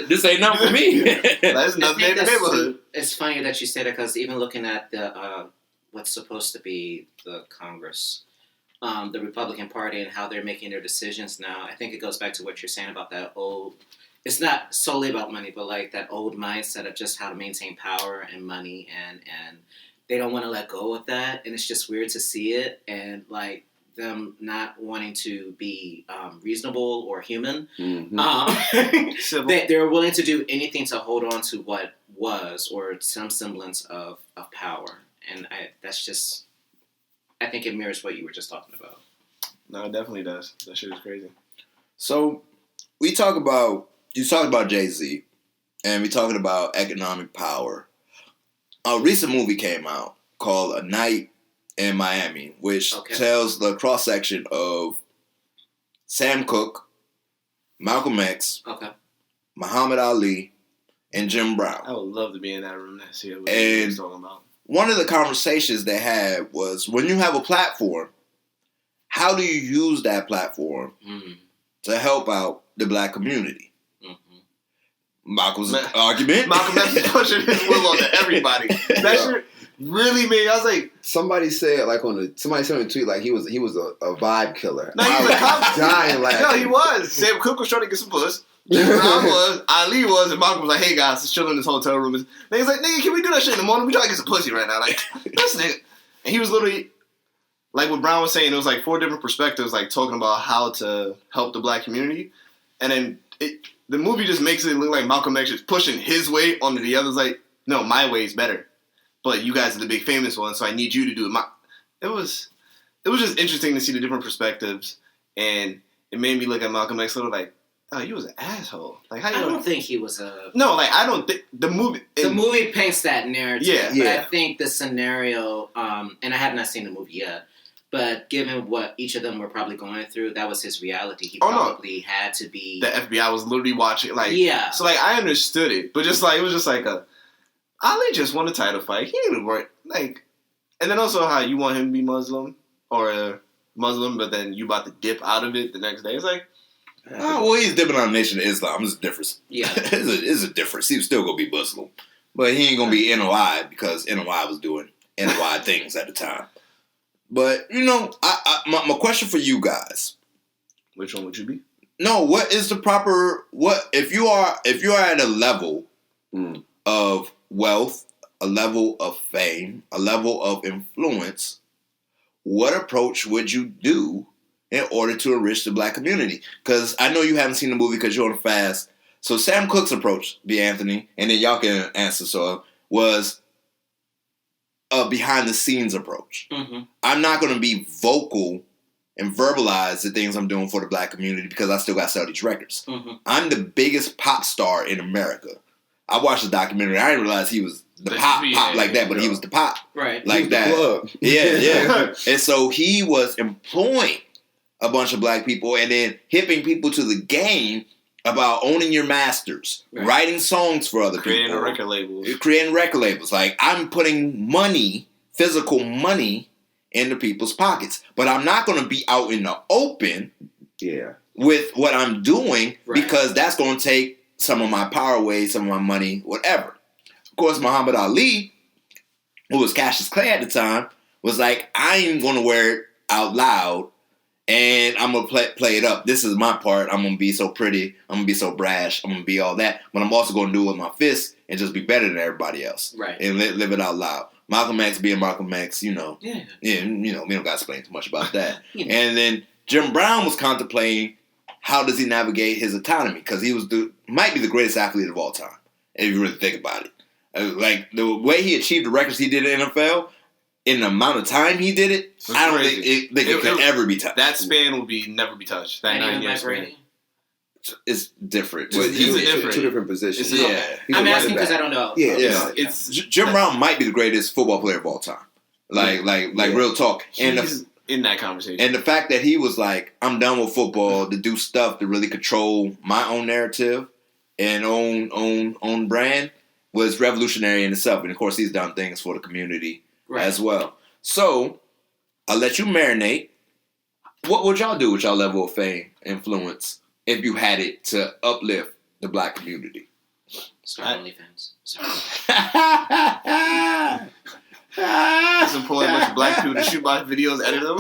This ain't nothing for me. That's nothing in the neighborhood. It's funny that you say that, because even looking at the what's supposed to be the Congress, the Republican Party, and how they're making their decisions now, I think it goes back to what you're saying about that old... It's not solely about money, but that old mindset of just how to maintain power and money, and they don't want to let go of that, and it's just weird to see it, and them not wanting to be reasonable or human. Mm-hmm. They're willing to do anything to hold on to what was, or some semblance of power, and I think it mirrors what you were just talking about. No, it definitely does. That shit is crazy. So you talked about Jay-Z, and we're talking about economic power. A recent movie came out called A Night in Miami, which tells the cross-section of Sam Cooke, Malcolm X, Muhammad Ali, and Jim Brown. I would love to be in that room and see what he was talking about. One of the conversations they had was, when you have a platform, how do you use that platform to help out the black community? Malcolm X is pushing his will on everybody. really made. I was like, somebody said somebody said on the tweet like he was a vibe killer. no, I he's a cop. dying laughing. No, he was. Sam Cooke was trying to get some puss. Brown was, Ali was, and Malcolm was like, "Hey guys, let's chill in this hotel room." And he's like, "Nigga, can we do that shit in the morning? We trying to get some pussy right now." Like, this nigga. And he was literally, like what Brown was saying, it was like 4 different perspectives, like talking about how to help the black community. And then the movie just makes it look like Malcolm X is pushing his way onto the others. Like, no, my way is better. But you guys are the big famous ones, so I need you to do it. It was just interesting to see the different perspectives. And it made me look at Malcolm X a little like, oh, you was an asshole. Like, how you I don't think he was a... No, like, I don't think... The movie paints that narrative. Yeah. But I think the scenario, and I have not seen the movie yet, but given what each of them were probably going through, that was his reality. He probably had to be... The FBI was literally watching, like... Yeah. So, like, I understood it. But just, like, it was just like Ali just won a title fight. He didn't work... Like... And then also how you want him to be Muslim, or Muslim, but then you about to dip out of it the next day. It's like... Oh, well, he's dipping on the Nation of Islam. It's a difference. Yeah. it's a difference. He's still going to be Muslim. But he ain't going to be NOI because NOI was doing NOI things at the time. But, you know, my question for you guys. Which one would you be? No, what is the proper... If you are at a level of wealth, a level of fame, a level of influence, what approach would you do in order to enrich the black community? Because I know you haven't seen the movie because you're on a fast. So Sam Cooke's approach, B. Anthony, and then y'all can answer, so was a behind-the-scenes approach. Mm-hmm. I'm not going to be vocal and verbalize the things I'm doing for the black community because I still got to sell these records. Mm-hmm. I'm the biggest pop star in America. I watched the documentary. I didn't realize he was the pop like that, but he was the pop like that. Yeah. And so he was employing a bunch of black people and then hipping people to the game about owning your masters, writing songs for other people. Creating record labels. Like, I'm putting money, physical money, into people's pockets. But I'm not going to be out in the open with what I'm doing because that's going to take some of my power away, some of my money, whatever. Of course, Muhammad Ali, who was Cassius Clay at the time, was like, I ain't going to wear it out loud. And I'm going to play it up. This is my part. I'm going to be so pretty. I'm going to be so brash. I'm going to be all that. But I'm also going to do it with my fists and just be better than everybody else. Right. And live it out loud. Malcolm X being Malcolm X, you know. Yeah. Yeah, you know, we don't got to explain too much about that. And then Jim Brown was contemplating how does he navigate his autonomy? Because he was might be the greatest athlete of all time, if you really think about it. Like, the way he achieved the records he did in the NFL, in the amount of time he did it, I don't think it could ever be touched. That span will never be touched. That 9-year span. It's different. He's different. Two different positions. I'm asking because I don't know. It's Jim Brown might be the greatest football player of all time. Like real talk. He's in that conversation. And the fact that he was like, I'm done with football to do stuff to really control my own narrative and own brand was revolutionary in itself. And of course, he's done things for the community as well. So I'll let you marinate. What would y'all do with y'all level of fame, influence, if you had it to uplift the black community? Start OnlyFans. Support a bunch of black people to shoot my videos, edit them.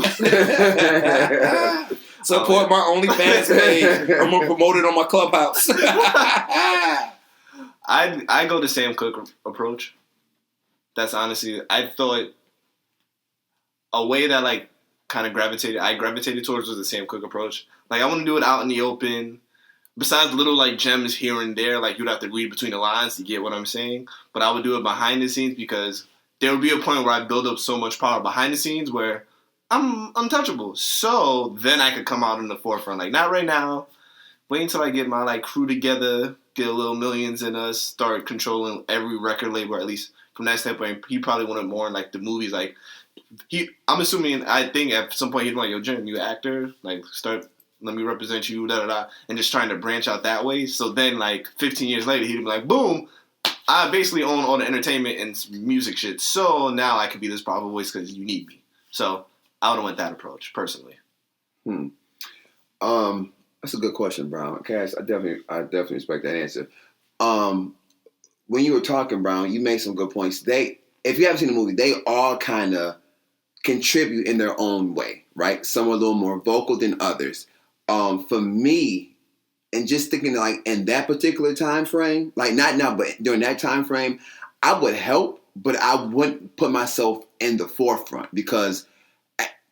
Support my OnlyFans page. I'm gonna promote it on my Clubhouse. I go the Sam Cooke approach. That's honestly, I thought a way that I gravitated towards was the Sam Cooke approach. Like, I want to do it out in the open. Besides little like gems here and there, like you'd have to read between the lines to get what I'm saying. But I would do it behind the scenes because there would be a point where I build up so much power behind the scenes where I'm untouchable. So then I could come out in the forefront. Like, not right now. Wait until I get my like crew together, get a little millions in us, start controlling every record label, at least from that standpoint. He probably wanted more in like the movies. Like, I'm assuming, I think at some point he'd be like, yo, Jim, you an actor? Like, let me represent you, and just trying to branch out that way. So then, like, 15 years later, he'd be like, boom, I basically own all the entertainment and music shit. So now I could be this powerful voice because you need me. So I would have went that approach, personally. That's a good question, Brown. Cash, I definitely respect that answer. When you were talking, Brown, you made some good points. if you haven't seen the movie, they all kind of contribute in their own way, right? Some are a little more vocal than others. For me, and just thinking like in that particular time frame, like not now, but during that time frame, I would help, but I wouldn't put myself in the forefront because,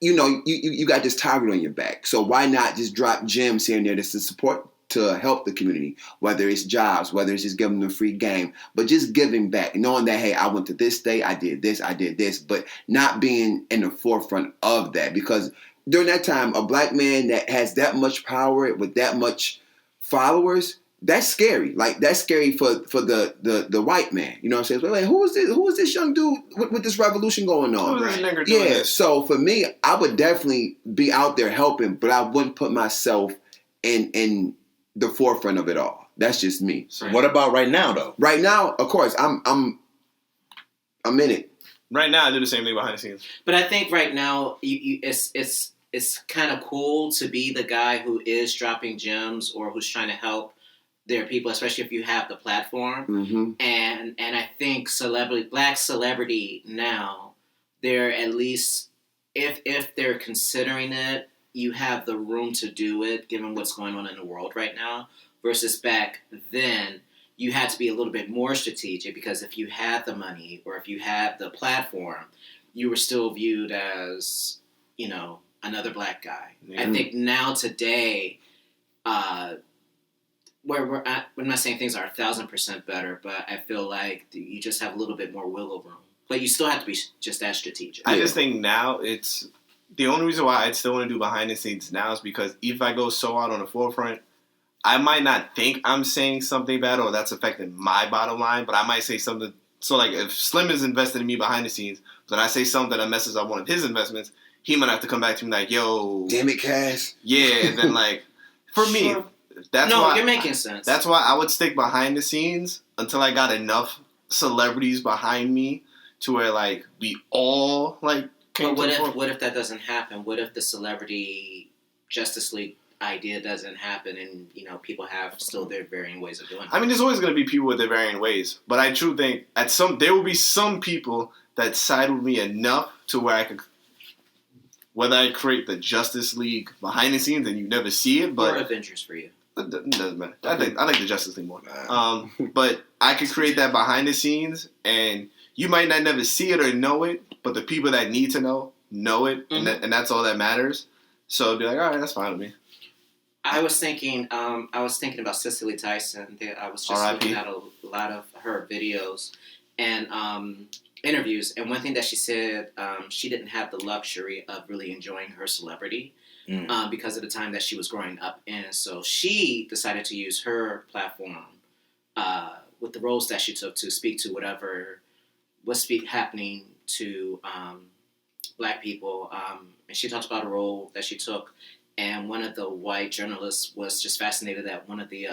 you know, you got this target on your back. So why not just drop gems here and there just to support, to help the community, whether it's jobs, whether it's just giving them a free game, but just giving back, knowing that, hey, I went to this state, I did this, but not being in the forefront of that. Because during that time, a black man that has that much power with that much followers, that's scary. Like, that's scary for the white man. You know what I'm saying? Like, who is this young dude with this revolution going on? Who's this nigger doing this? So for me, I would definitely be out there helping, but I wouldn't put myself in the forefront of it all. That's just me. So what about right now, though? Right now, of course, I'm in it. Right now, I do the same thing behind the scenes. But I think right now, it's kind of cool to be the guy who is dropping gems or who's trying to help their people, especially if you have the platform. Mm-hmm. And I think black celebrity now, they're at least, if they're considering it, you have the room to do it, given what's going on in the world right now, versus back then, you had to be a little bit more strategic because if you had the money or if you had the platform, you were still viewed as, you know, another black guy. Yeah. I think now today, where we're at, I'm not saying things are 1,000% better, but I feel like you just have a little bit more wiggle room. But you still have to be just as strategic. I just think now it's... The only reason why I'd still want to do behind the scenes now is because if I go so out on the forefront, I might not think I'm saying something bad or that's affecting my bottom line, but I might say something. So, like, if Slim is invested in me behind the scenes, but I say something that messes up one of his investments, he might have to come back to me like, yo. Damn it, Cash. Yeah, and then, like, for me, that's no, why. You're making sense. That's why I would stick behind the scenes until I got enough celebrities behind me to where, like, we all, like, but what if that doesn't happen? What if the celebrity Justice League idea doesn't happen and, you know, people have still their varying ways of doing it? I mean, there's always going to be people with their varying ways, but I truly think there will be some people that side with me enough to where I could, whether I create the Justice League behind the scenes and you never see it, but or Avengers for you. It doesn't matter. I like the Justice League more. But I could create that behind the scenes and you might not never see it or know it, but the people that need to know it, mm-hmm. and that's all that matters. So it'd be like, all right, that's fine with me. I was thinking about Cicely Tyson. I was just looking at a lot of her videos and interviews, and one thing that she said, she didn't have the luxury of really enjoying her celebrity because of the time that she was growing up in. So she decided to use her platform with the roles that she took to speak to what's happening to black people. And she talked about a role that she took, and one of the white journalists was just fascinated that one of the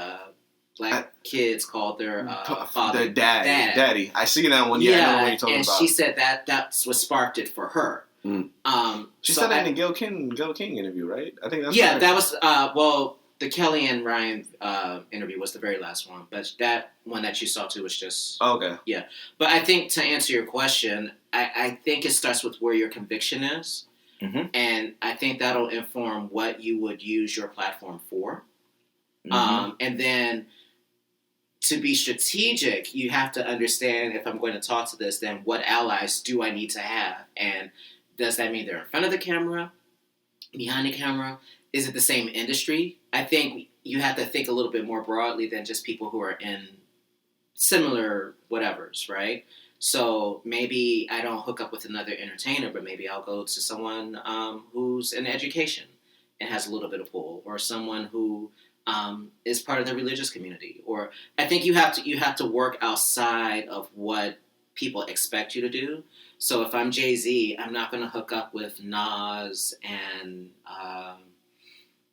black kids called their father their daddy. I see that one. Yeah, I know what you're talking about. And she said that's what sparked it for her. She said that in the Gayle King interview, right? I think that's right. That was the Kelly and Ryan interview was the very last one, but that one that you saw too was just okay. Yeah, but I think to answer your question, I think it starts with where your conviction is, mm-hmm. and I think that'll inform what you would use your platform for, mm-hmm. And then to be strategic, you have to understand if I'm going to talk to this, then what allies do I need to have, and does that mean they're in front of the camera, behind the camera? Is it the same industry? I think you have to think a little bit more broadly than just people who are in similar whatevers, right? So maybe I don't hook up with another entertainer, but maybe I'll go to someone who's in education and has a little bit of pull, or someone who is part of the religious community. Or I think you have to work outside of what people expect you to do. So if I'm Jay-Z, I'm not going to hook up with Nas and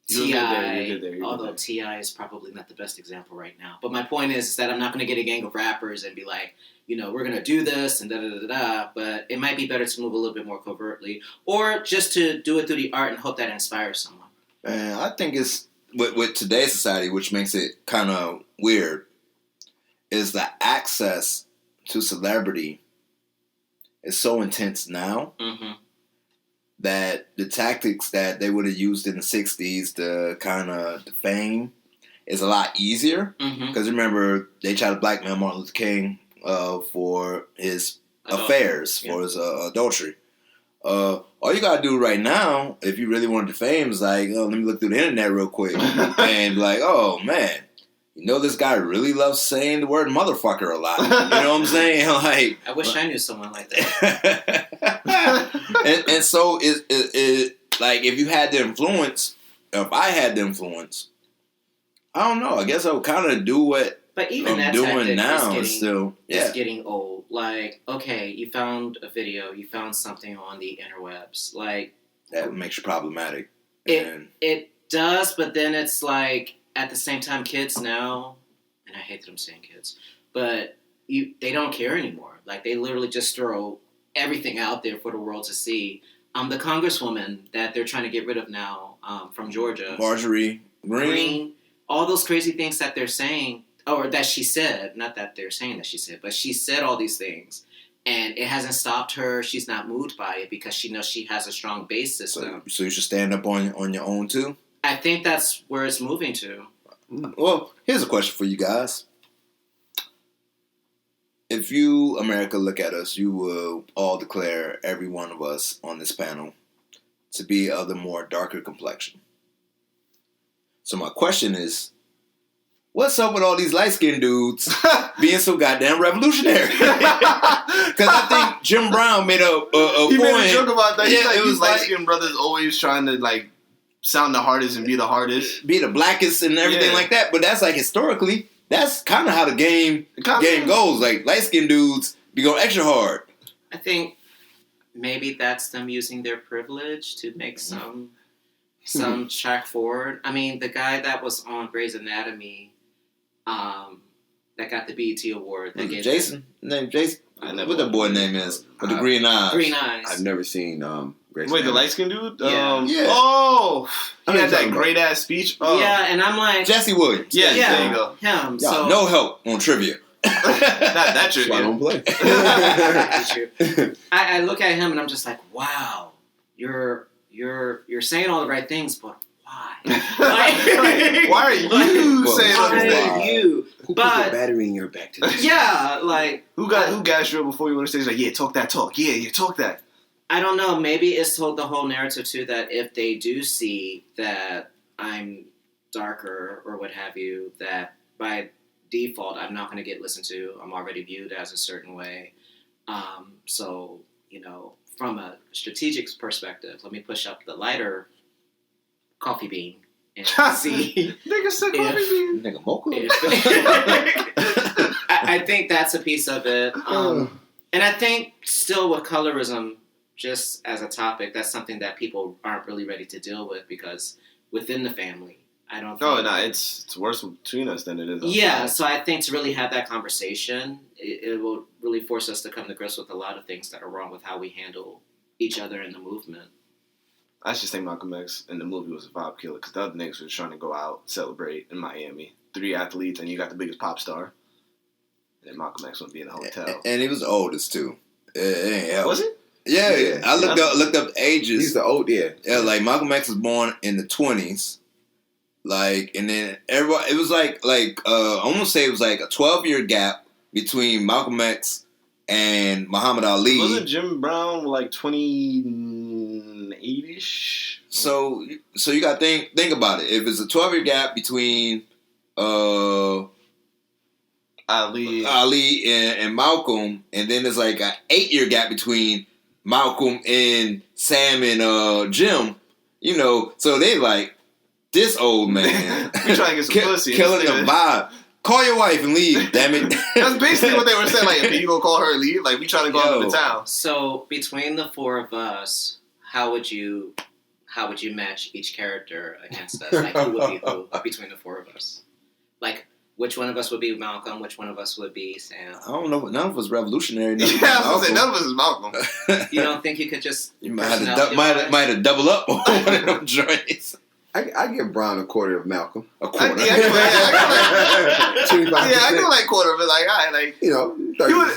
T.I., although T.I. is probably not the best example right now. But my point is that I'm not going to get a gang of rappers and be like, you know, we're going to do this and da-da-da-da-da. But it might be better to move a little bit more covertly, or just to do it through the art and hope that inspires someone. Man, I think it's, with today's society, which makes it kind of weird, is the access to celebrity is so intense now that the tactics that they would have used in the 60s to kind of defame is a lot easier. Because remember, they tried to blackmail Martin Luther King for his affairs, for his adultery. All you gotta do right now, if you really want to defame, is like, oh, let me look through the internet real quick and be like, oh man, you know this guy really loves saying the word motherfucker a lot. You know what I'm saying? Like, I wish I knew someone like that. and so it like if you had the influence, if I had the influence, I don't know. I guess I would kind of do what but even I'm doing now. It's getting old. Like, okay, you found a video, you found something on the interwebs. Like that makes you problematic. It does, but then it's like at the same time, kids now, and I hate that I'm saying kids, but they don't care anymore. Like they literally just throw everything out there for the world to see. The congresswoman that they're trying to get rid of now from Georgia, Marjorie Green, all those crazy things that they're saying. Or that she said, not that they're saying that she said, but she said all these things. And it hasn't stopped her. She's not moved by it because she knows she has a strong base system. So you should stand up on your own too? I think that's where it's moving to. Well, here's a question for you guys. If you, America, look at us, you will all declare every one of us on this panel to be of the more darker complexion. So my question is, what's up with all these light-skinned dudes being so goddamn revolutionary? Because I think Jim Brown made a he point. made a joke about that. Yeah, it was light-skinned brothers always trying to like sound the hardest and be the hardest, be the blackest and everything like that. But that's like historically, that's kind of how the game goes. Like light-skinned dudes be going extra hard. I think maybe that's them using their privilege to make some track forward. I mean, the guy that was on Grey's Anatomy. That got the BET award. That gave Jason? Jason? What the boy name is? With the green eyes. Green eyes. I've never seen Grace. Wait, the light-skinned dude? Yeah. Oh! He had that great-ass speech. Oh. Yeah, and I'm like... Jesse Williams. Yeah, there you go. Him. So, no help on trivia. Not that trivia. I don't play. I look at him and I'm just like, wow, you're saying all the right things, but why? Why are you saying all these things? Who put the battery in your back today? Yeah, like who gassed you up before you went on stage? Like, yeah, talk that talk. Yeah, talk that. I don't know. Maybe it's told the whole narrative too that if they do see that I'm darker or what have you, that by default I'm not going to get listened to. I'm already viewed as a certain way. So from a strategic perspective, let me push up the lighter coffee bean and see. Nigga said coffee bean. Nigga mocha. I think that's a piece of it. And I think still with colorism, just as a topic, that's something that people aren't really ready to deal with because within the family, I don't think... Oh, no, it's worse between us than it is outside. Yeah, so I think to really have that conversation, it will really force us to come to grips with a lot of things that are wrong with how we handle each other in the movement. I just think Malcolm X in the movie was a vibe killer because the other niggas were trying to go out, celebrate in Miami. 3 athletes, and you got the biggest pop star. And then Malcolm X would be in a hotel. And he was the oldest, too. It ain't help. Was he? Yeah. I looked up ages. He's the old, Yeah, like Malcolm X was born in the 20s. Like, and then everybody, it was like I want to say it was like a 12-year gap between Malcolm X and Muhammad Ali. Wasn't Jim Brown like 28-ish? So you got to think about it. If it's a 12-year gap between Ali and Malcolm, and then there's like an 8-year gap between Malcolm and Sam and Jim, so they like, this old man. We trying to get some pussy. Killing the vibe. Call your wife and leave, damn it. That's basically what they were saying. Like, if you gonna call her and leave, like, we trying to go out of the town. So, between the four of us, how would you match each character against us? Like, who would be who between the four of us? Like, which one of us would be Malcolm? Which one of us would be Sam? I don't know. None of us revolutionary. Yeah, I was saying, none of us is Malcolm. You don't think you could just... You might have double up on one of them joints. I give Brown a quarter of Malcolm. A quarter. I like quarter, but like, all right, like, you know,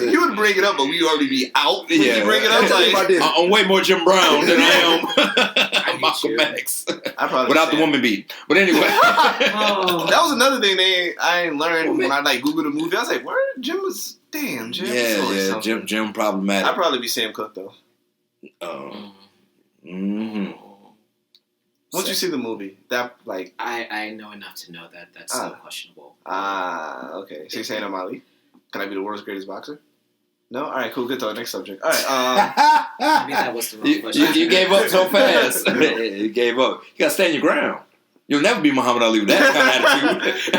he would bring it up, but we already be out. When Yeah. he bring it up, like, I'm way more Jim Brown than I am Malcolm X. Without the woman beat. But anyway. That was another thing I learned when I like Googled the movie. I was like, where Jim was? Damn, Jim. Yeah, Jim problematic. I'd probably be Sam Cooke though. Once you see the movie, that like I know enough to know that that's so questionable. Okay. So you're saying I'm Ali? Can I be the world's greatest boxer? No? Alright, cool, good talk. Next subject. Alright, maybe that was the wrong question. You gave up so fast. You gave up. You gotta stand your ground. You'll never be Muhammad Ali with that kind of attitude.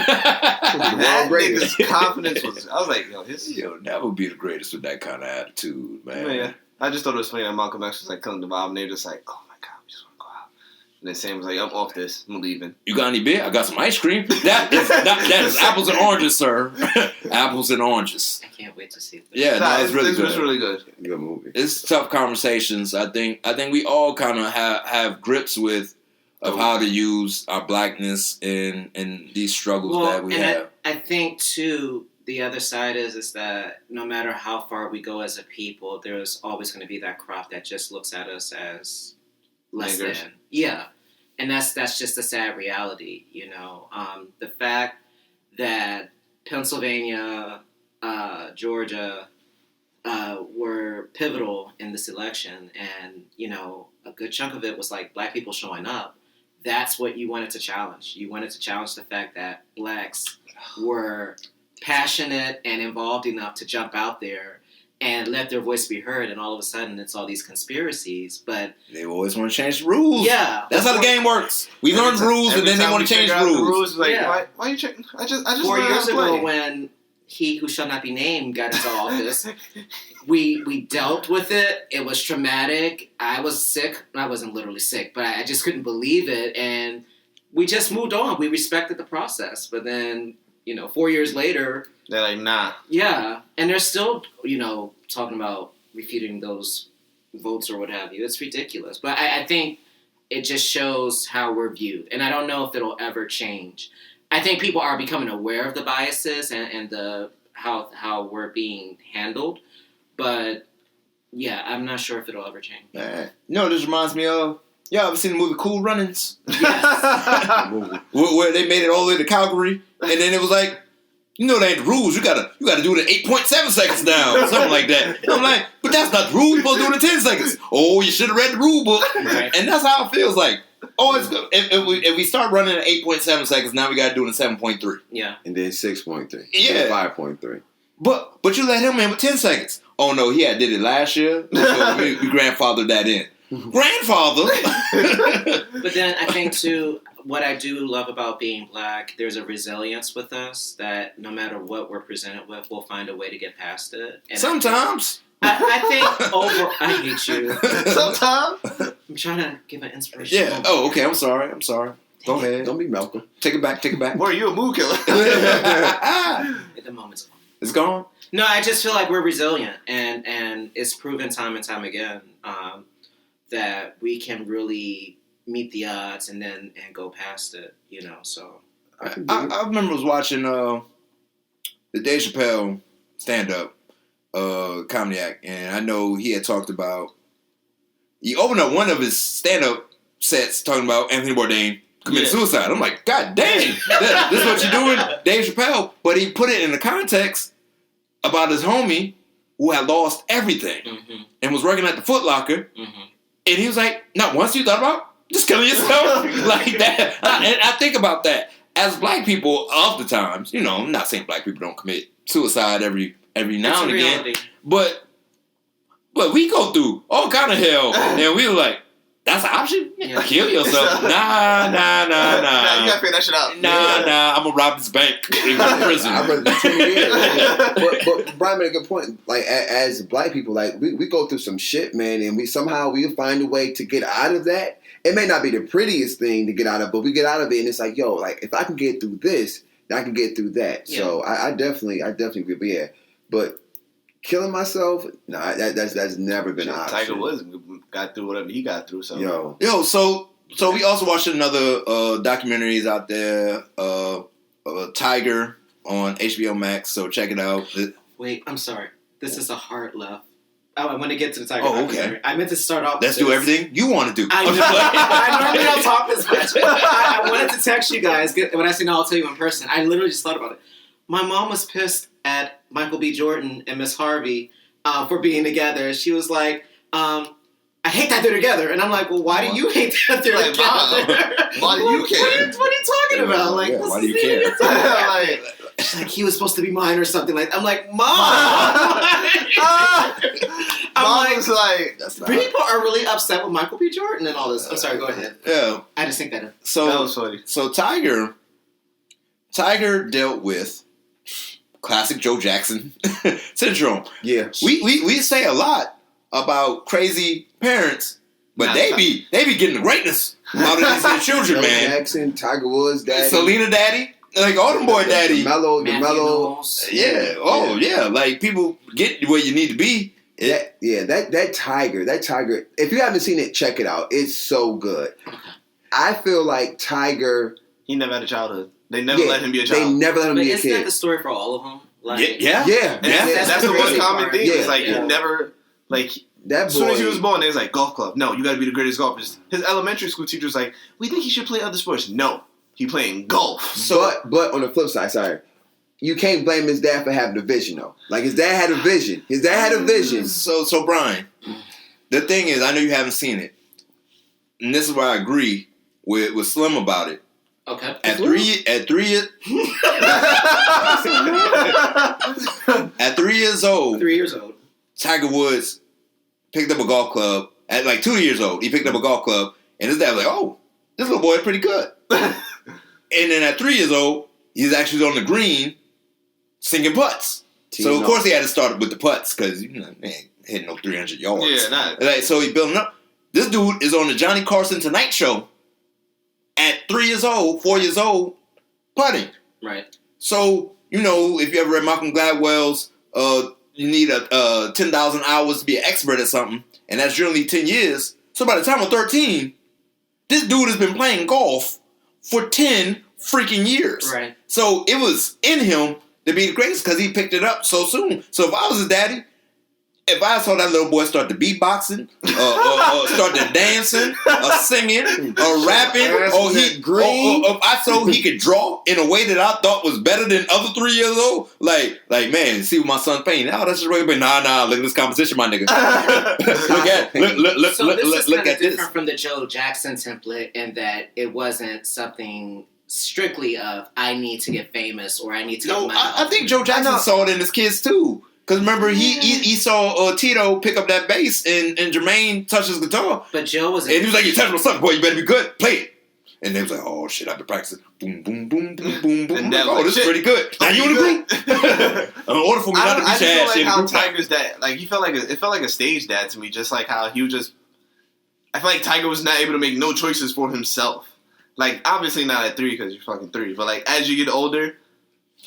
that nigga's confidence was... I was like, yo, You'll never be the greatest with that kind of attitude, man. Yeah. I just thought it was funny that Malcolm X was like killing the vibe, and they're just like, oh my god, we just want to go out. And then Sam was like, I'm off this. I'm leaving. You got any beer? I got some ice cream. That is apples and oranges, sir. Apples and oranges. I can't wait to see it. Yeah, it's really good. It's really good. Good movie. It's tough conversations. I think we all kind of have grips with how to use our blackness in these struggles that we have. I think too, the other side is that no matter how far we go as a people, there's always going to be that crop that just looks at us as less than. Yeah, and that's just a sad reality, you know. The fact that Pennsylvania, Georgia were pivotal in this election, and you know, a good chunk of it was like black people showing up. That's what you wanted to challenge. You wanted to challenge the fact that blacks were passionate and involved enough to jump out there and let their voice be heard, and all of a sudden it's all these conspiracies. But they always want to change the rules. Yeah, that's how the game works. We learn rules, and then they want to change the rules. Like, why are you changing? I just 4 years ago when he who shall not be named got into office, we dealt with it. It was traumatic. I was sick. I wasn't literally sick, but I just couldn't believe it, and we just moved on. We respected the process, but then 4 years later, they're like, nah. Yeah, and they're still, talking about refuting those votes or what have you. It's ridiculous. But I think it just shows how we're viewed. And I don't know if it'll ever change. I think people are becoming aware of the biases and the how we're being handled. But, yeah, I'm not sure if it'll ever change. This reminds me of, y'all ever seen the movie Cool Runnings? Yes. Where they made it all the way to Calgary, and then it was like, that ain't the rules. You gotta do it in 8.7 seconds now, or something like that. And I'm like, but that's not the rule. You're supposed to do it in 10 seconds. Oh, you should have read the rule book. Right. And that's how it feels like. Oh, it's good. If we start running at 8.7 seconds, now we gotta do it in 7.3. Yeah. And then 6.3. Yeah. 5.3. But you let him in with 10 seconds. Oh no, he did it last year. So we grandfathered that in. Grandfather. But then I think too, what I do love about being black, there's a resilience with us that no matter what we're presented with, we'll find a way to get past it. And sometimes. I think I hate you. Sometimes. I'm trying to give an inspiration. Yeah. Oh, okay. I'm sorry. Go ahead. Don't be Malcolm. Take it back. Boy, you a mood killer. At the moment's gone. It's gone? No, I just feel like we're resilient, and it's proven time and time again that we can really meet the odds and go past it, so. I remember I was watching the Dave Chappelle stand-up comedy act, and I know he had talked about, he opened up one of his stand-up sets talking about Anthony Bourdain committed suicide. I'm like, God dang, this is what you're doing, Dave Chappelle. But he put it in the context about his homie who had lost everything and was working at the Foot Locker. And he was like, not once you thought about just killing yourself like that. And I think about that. As black people, oftentimes, I'm not saying black people don't commit suicide every now and again. But we go through all kind of hell. And we were like, that's an option? Yeah. Kill yourself. Nah. You gotta figure that shit out. Nah, I'm gonna rob this bank in prison. I'd rather do 20 years. But Brian made a good point. Like, as black people, like, we go through some shit, man, and we find a way to get out of that. It may not be the prettiest thing to get out of, but we get out of it, and it's like, yo, like, if I can get through this, I can get through that. Yeah. So I definitely could be here. But killing myself, that's never been an option. Tiger Woods got through whatever he got through. So yo, so we also watched another documentaries out there. Tiger on HBO Max, so check it out. Wait, I'm sorry. This is a hard left. Oh, I want to get to the Tiger. Oh, okay. I meant to start off. Let's do everything you want to do. I know. I normally don't talk this much. I wanted to text you guys. When I say no, I'll tell you in person. I literally just thought about it. My mom was pissed at Michael B. Jordan and Miss Harvey for being together. She was like, I hate that they're together. And I'm like, well, why do you hate that they're together? Why do you care? What are you talking about? Like, yeah, why do you care? She's like, he was supposed to be mine or something like that. I'm like, Mom! I'm like, people are really upset with Michael B. Jordan and all this. I'm sorry, go ahead. Yeah. I just think that. That was funny. So Tiger dealt with classic Joe Jackson syndrome. Yeah. We say a lot about crazy parents, but they be getting the greatness out of these children, Joe man. Jackson, Tiger Woods, daddy. Selena daddy. Like all them boy daddy. The mellow. Yeah. Oh yeah. Like people get where you need to be. That Tiger. If you haven't seen it, check it out. It's so good. I feel like Tiger. He never had a childhood. They never let him be a child. They never let him be a Isn't kid. that the story for all of them? Like, Yeah. That's the most common thing. It's like he never That boy, as soon as he was born, they was like, golf club. No, you got to be the greatest golfers. His elementary school teacher was like, we think he should play other sports. No, he playing golf. But on the flip side, you can't blame his dad for having a vision though. Like his dad had a vision. So Brian, the thing is, I know you haven't seen it, and this is where I agree with Slim about it. Okay. At 3 years old, 3 years old, Tiger Woods picked up a golf club. At like 2 years old, he picked up a golf club, and his dad was like, "Oh, this little boy is pretty good." And then at 3 years old, he's actually on the green sinking putts. So of course he had to start with the putts because man hitting no 300 yards. Yeah, not. Like, so he building up. This dude is on the Johnny Carson Tonight Show at 3 years old, 4 years old, putting. Right. So if you ever read Malcolm Gladwell's, you need 10,000 hours to be an expert at something, and that's generally 10 years. So by the time I'm 13, this dude has been playing golf for 10 freaking years. Right. So it was in him to be the greatest because he picked it up so soon. So if I was his daddy, if I saw that little boy start to beatboxing, start to dancing, singing, rapping, or if I saw he could draw in a way that I thought was better than other 3 years old, like man, see what my son's painting. Oh, that's just really big. Nah, look at this composition, my nigga. Look at this. Different from the Joe Jackson template in that it wasn't something strictly of I need to get famous or I need to. No, I think Joe Jackson saw it in his kids too. Because remember, he saw Tito pick up that bass and Jermaine touch his guitar. But Joe was... And he was like, you touch my son, boy, you better be good. Play it. And they was like, oh, shit, I've been practicing. Boom, boom, boom, boom, boom, boom. Oh, this is pretty good. Now you in the group? In order for me not to be trash, I feel like how Tiger's dad... Like, it felt like a stage dad to me. Just like how he was just... I feel like Tiger was not able to make no choices for himself. Like, obviously not at 3 because you're fucking 3. But, like, as you get older...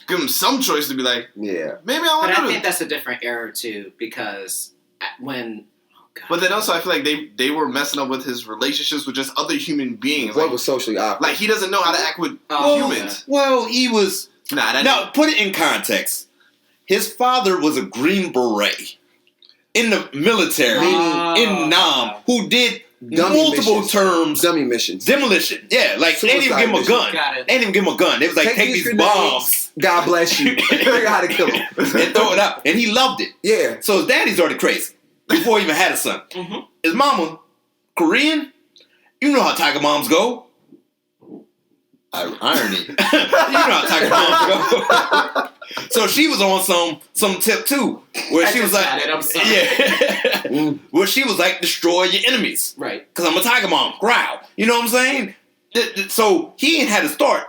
Give him some choice to be like, maybe I want to do it. But I think that's a different era too, because when... Oh God. But then also, I feel like they were messing up with his relationships with just other human beings. What was socially awkward? Like, he doesn't know how to act with humans. Well, he was... Now, put it in context. His father was a Green Beret in the military, in Nam, who did... multiple terms. Dummy missions. Demolition. Yeah, like, they didn't even give him a gun. They didn't even give him a gun. They was like, take these bombs. God bless you. Figure out how to kill him. And throw it out. And he loved it. Yeah. So his daddy's already crazy before he even had a son. Mm-hmm. His mama, Korean, you know how Tiger moms go. Irony. You know how Tiger moms go. So she was on some tip too, where she was like, I'm sorry. where she was like, destroy your enemies, right? Because I'm a Tiger mom, growl. You know what I'm saying? So he ain't had to start.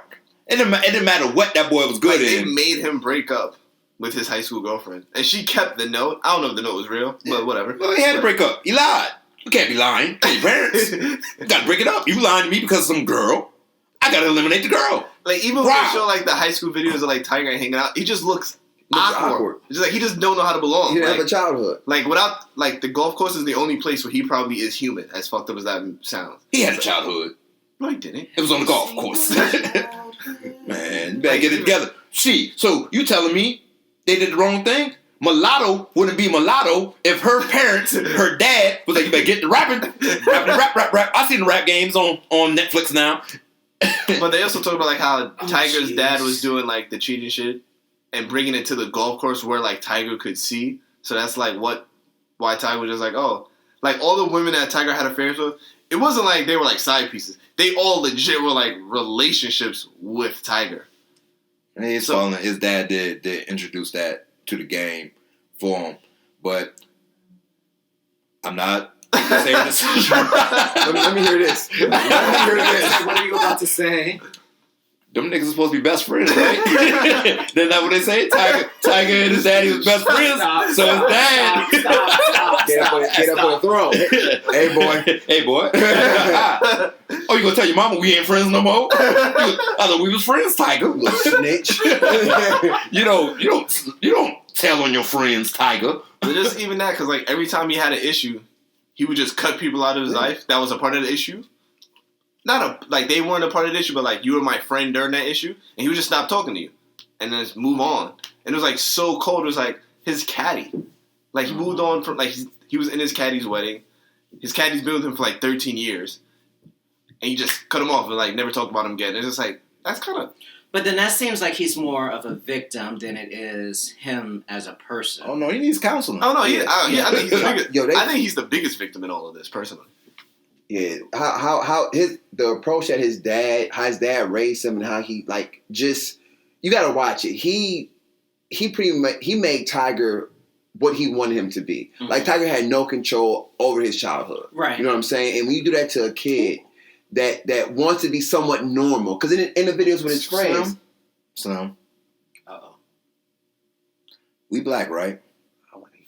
It didn't matter what that boy was good in. They made him break up with his high school girlfriend, and she kept the note. I don't know if the note was real, but whatever. Well, he had to break up. He lied. You can't be lying to your parents. You got to break it up. You lying to me because of some girl. I got to eliminate the girl. Like, even when they show, like, the high school videos of, like, Tiger hanging out, he just looks awkward. It's just like, he just don't know how to belong. He didn't have a childhood. Like, without, like, the golf course is the only place where he probably is human, as fucked up as that sounds. He had a childhood. No, he didn't. It was on the golf course. Man, you better get it together. So you telling me they did the wrong thing? Mulatto wouldn't be mulatto if her parents, her dad, was like, you better get the rapping. Rap. I seen the rap games on Netflix now. But they also talk about like how Tiger's dad was doing like the cheating shit and bringing it to the golf course where like Tiger could see. So that's like why Tiger was just like, oh, like all the women that Tiger had affairs with, it wasn't like they were like side pieces. They all legit were like relationships with Tiger. And his dad did introduce that to the game for him, but I'm not saying this. let me hear this. What are you about to say? Them niggas are supposed to be best friends, right? Then that what they say? Tiger and his daddy was best friends. Stop, so his dad Get up on the throne. Hey boy. Oh, you gonna tell your mama we ain't friends no more? I thought we was friends, Tiger. Little snitch. You don't tell on your friends, Tiger. But just even that, because like every time he had an issue, he would just cut people out of his life that was a part of the issue. Like they weren't a part of the issue, but like you were my friend during that issue, and he would just stop talking to you, and then just move on. And it was like so cold. It was like his caddy, like he moved on from like he was in his caddy's wedding. His caddy's been with him for like 13 years, and he just cut him off and like never talked about him again. It's just like that's kind of. But then that seems like he's more of a victim than it is him as a person. Oh no, he needs counseling. Oh no, I think he's the biggest. Yo, I think he's the biggest victim in all of this, personally. Yeah, how the approach that his dad raised him and how he like just you got to watch it. He made Tiger what he wanted him to be. Mm-hmm. Like Tiger had no control over his childhood. Right. You know what I'm saying? And when you do that to a kid that wants to be somewhat normal, because in the videos with his friends, Slim. Uh-oh. We black, right?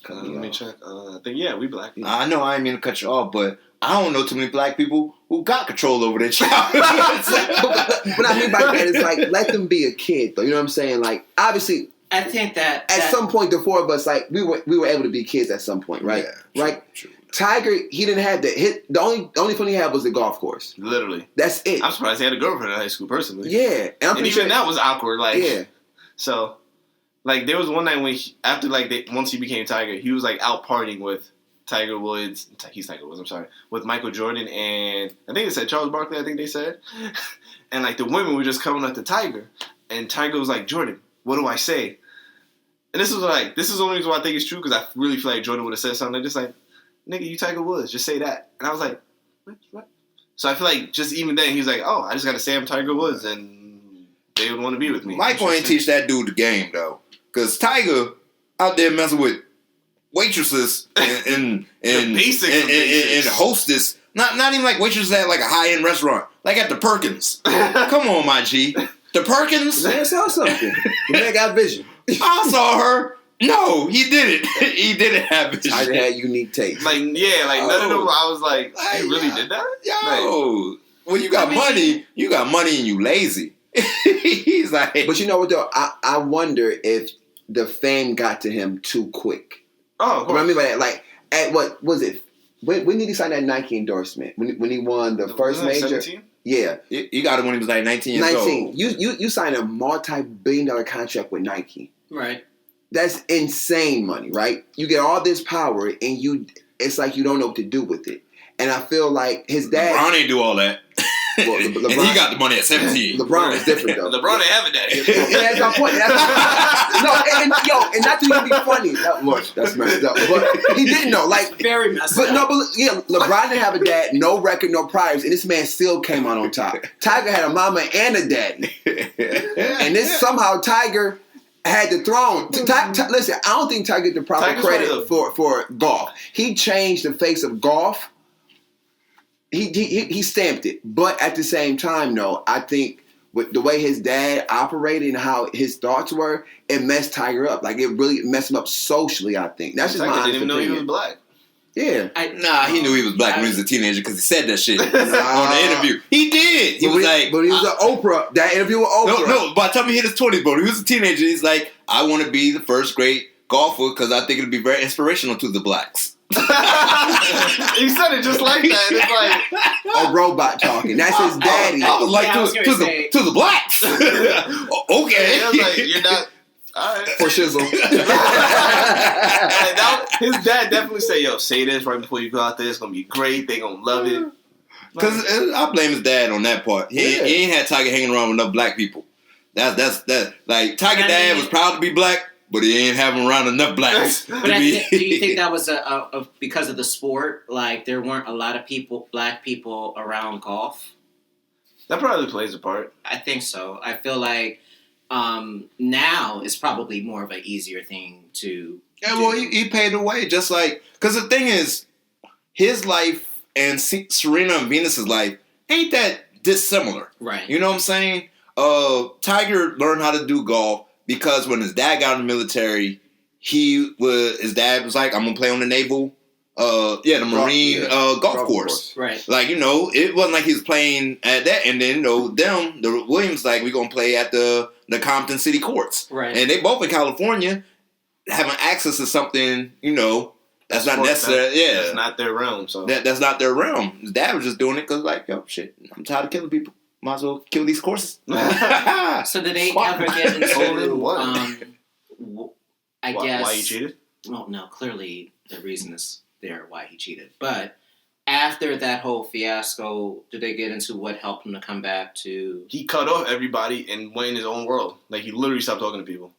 Let me check. I think we black. I know I ain't mean to cut you off, but I don't know too many black people who got control over their child. What I mean by that is like let them be a kid, though. You know what I'm saying? Like obviously, I think that at some point the four of us like we were able to be kids at some point, right? Yeah, right. True. Tiger, he didn't have that. The only fun he had was the golf course. Literally, that's it. I'm surprised he had a girlfriend in high school, personally. Yeah, and even that was awkward. Like, yeah. So, like, there was one night when after once he became Tiger, he was like out partying with Tiger Woods. He's Tiger Woods. I'm sorry, with Michael Jordan and I think they said Charles Barkley. I think they said, and like the women were just coming up to Tiger, and Tiger was like, Jordan, what do I say? And this is the only reason why I think it's true, because I really feel like Jordan would have said something just like, nigga, you Tiger Woods, just say that. And I was like, what? So I feel like just even then, he's like, oh, I just got to say I'm Tiger Woods, and they would want to be with me. Michael ain't teach that dude the game, though. Because Tiger out there messing with waitresses and hostess. Not even like waitresses at like a high-end restaurant. Like at the Perkins. Come on, my G. The Perkins? Man saw something. The man got vision. I saw her. No, he didn't. He didn't have vision. Tiger had unique taste. Like, yeah, like none of them, I was like, you really did that? Yo. When you got money and you lazy. He's like. But you know what, though? I wonder if the fame got to him too quick. Oh, of course. What I mean by that, like, at what was it? When did he sign that Nike endorsement? When he won the first major? 17? Yeah. You got it when he was like 19 years 19. old. You signed a multi-billion-dollar contract with Nike. Right. That's insane money, right? You get all this power, and it's like you don't know what to do with it. And I feel like his dad... LeBron ain't do all that. Well, and he got the money at 17. LeBron is different, though. LeBron ain't having that. Yeah, that's my point. And not to even be funny. That's messed up. But he didn't know. Like, very messed up. LeBron didn't have a dad, no record, no priors, and this man still came out on top. Tiger had a mama and a daddy. And this somehow Tiger had the throne. Listen, I don't think Tiger get the proper credit for golf. He changed the face of golf. He stamped it. But at the same time, though, I think with the way his dad operated and how his thoughts were, it messed Tiger up. Like, it really messed him up socially, I think. That's just my honest opinion. Didn't even know he was black. Yeah. He knew he was black when he was a teenager because he said that shit on the interview. He did. But he was an Oprah. That interview with Oprah. No. By the time he hit his 20s, bro, he was a teenager. He's like, I want to be the first great golfer because I think it'd be very inspirational to the blacks. He said it just like that. It's like A robot talking. That's his daddy. I was like, Yeah, I was gonna say- to the blacks. Okay. I was like, you're not. All right. For shizzle. His dad definitely said, "Yo, say this right before you go out there. It's gonna be great. They gonna love it." Because I blame his dad on that part. He ain't had Tiger hanging around with enough black people. That's like Tiger dad was proud to be black, but he ain't having around enough blacks. But do you think that was a because of the sport? Like there weren't a lot of black people around golf. That probably plays a part. I think so. I feel like now is probably more of an easier thing to. Yeah, well, he paid the way, just like because the thing is, his life and Serena and Venus's life ain't that dissimilar. Right. You know what I'm saying? Tiger learned how to do golf because when his dad got in the military, his dad was like, "I'm gonna play on the naval, the Marine golf course." Right. Like it wasn't like he was playing at that, and then the Williams like we're gonna play at the Compton City Courts, right? And they both in California, having access to something, that's not necessary. That's not their realm. So that's not their realm. His dad was just doing it because, like, yo, shit, I'm tired of killing people. Might as well kill these courses. So did they ever get into? I guess why he cheated? Well, no. Clearly, the reason is there why he cheated. But after that whole fiasco, did they get into what helped him to come back to? He cut off everybody and went in his own world. Like he literally stopped talking to people.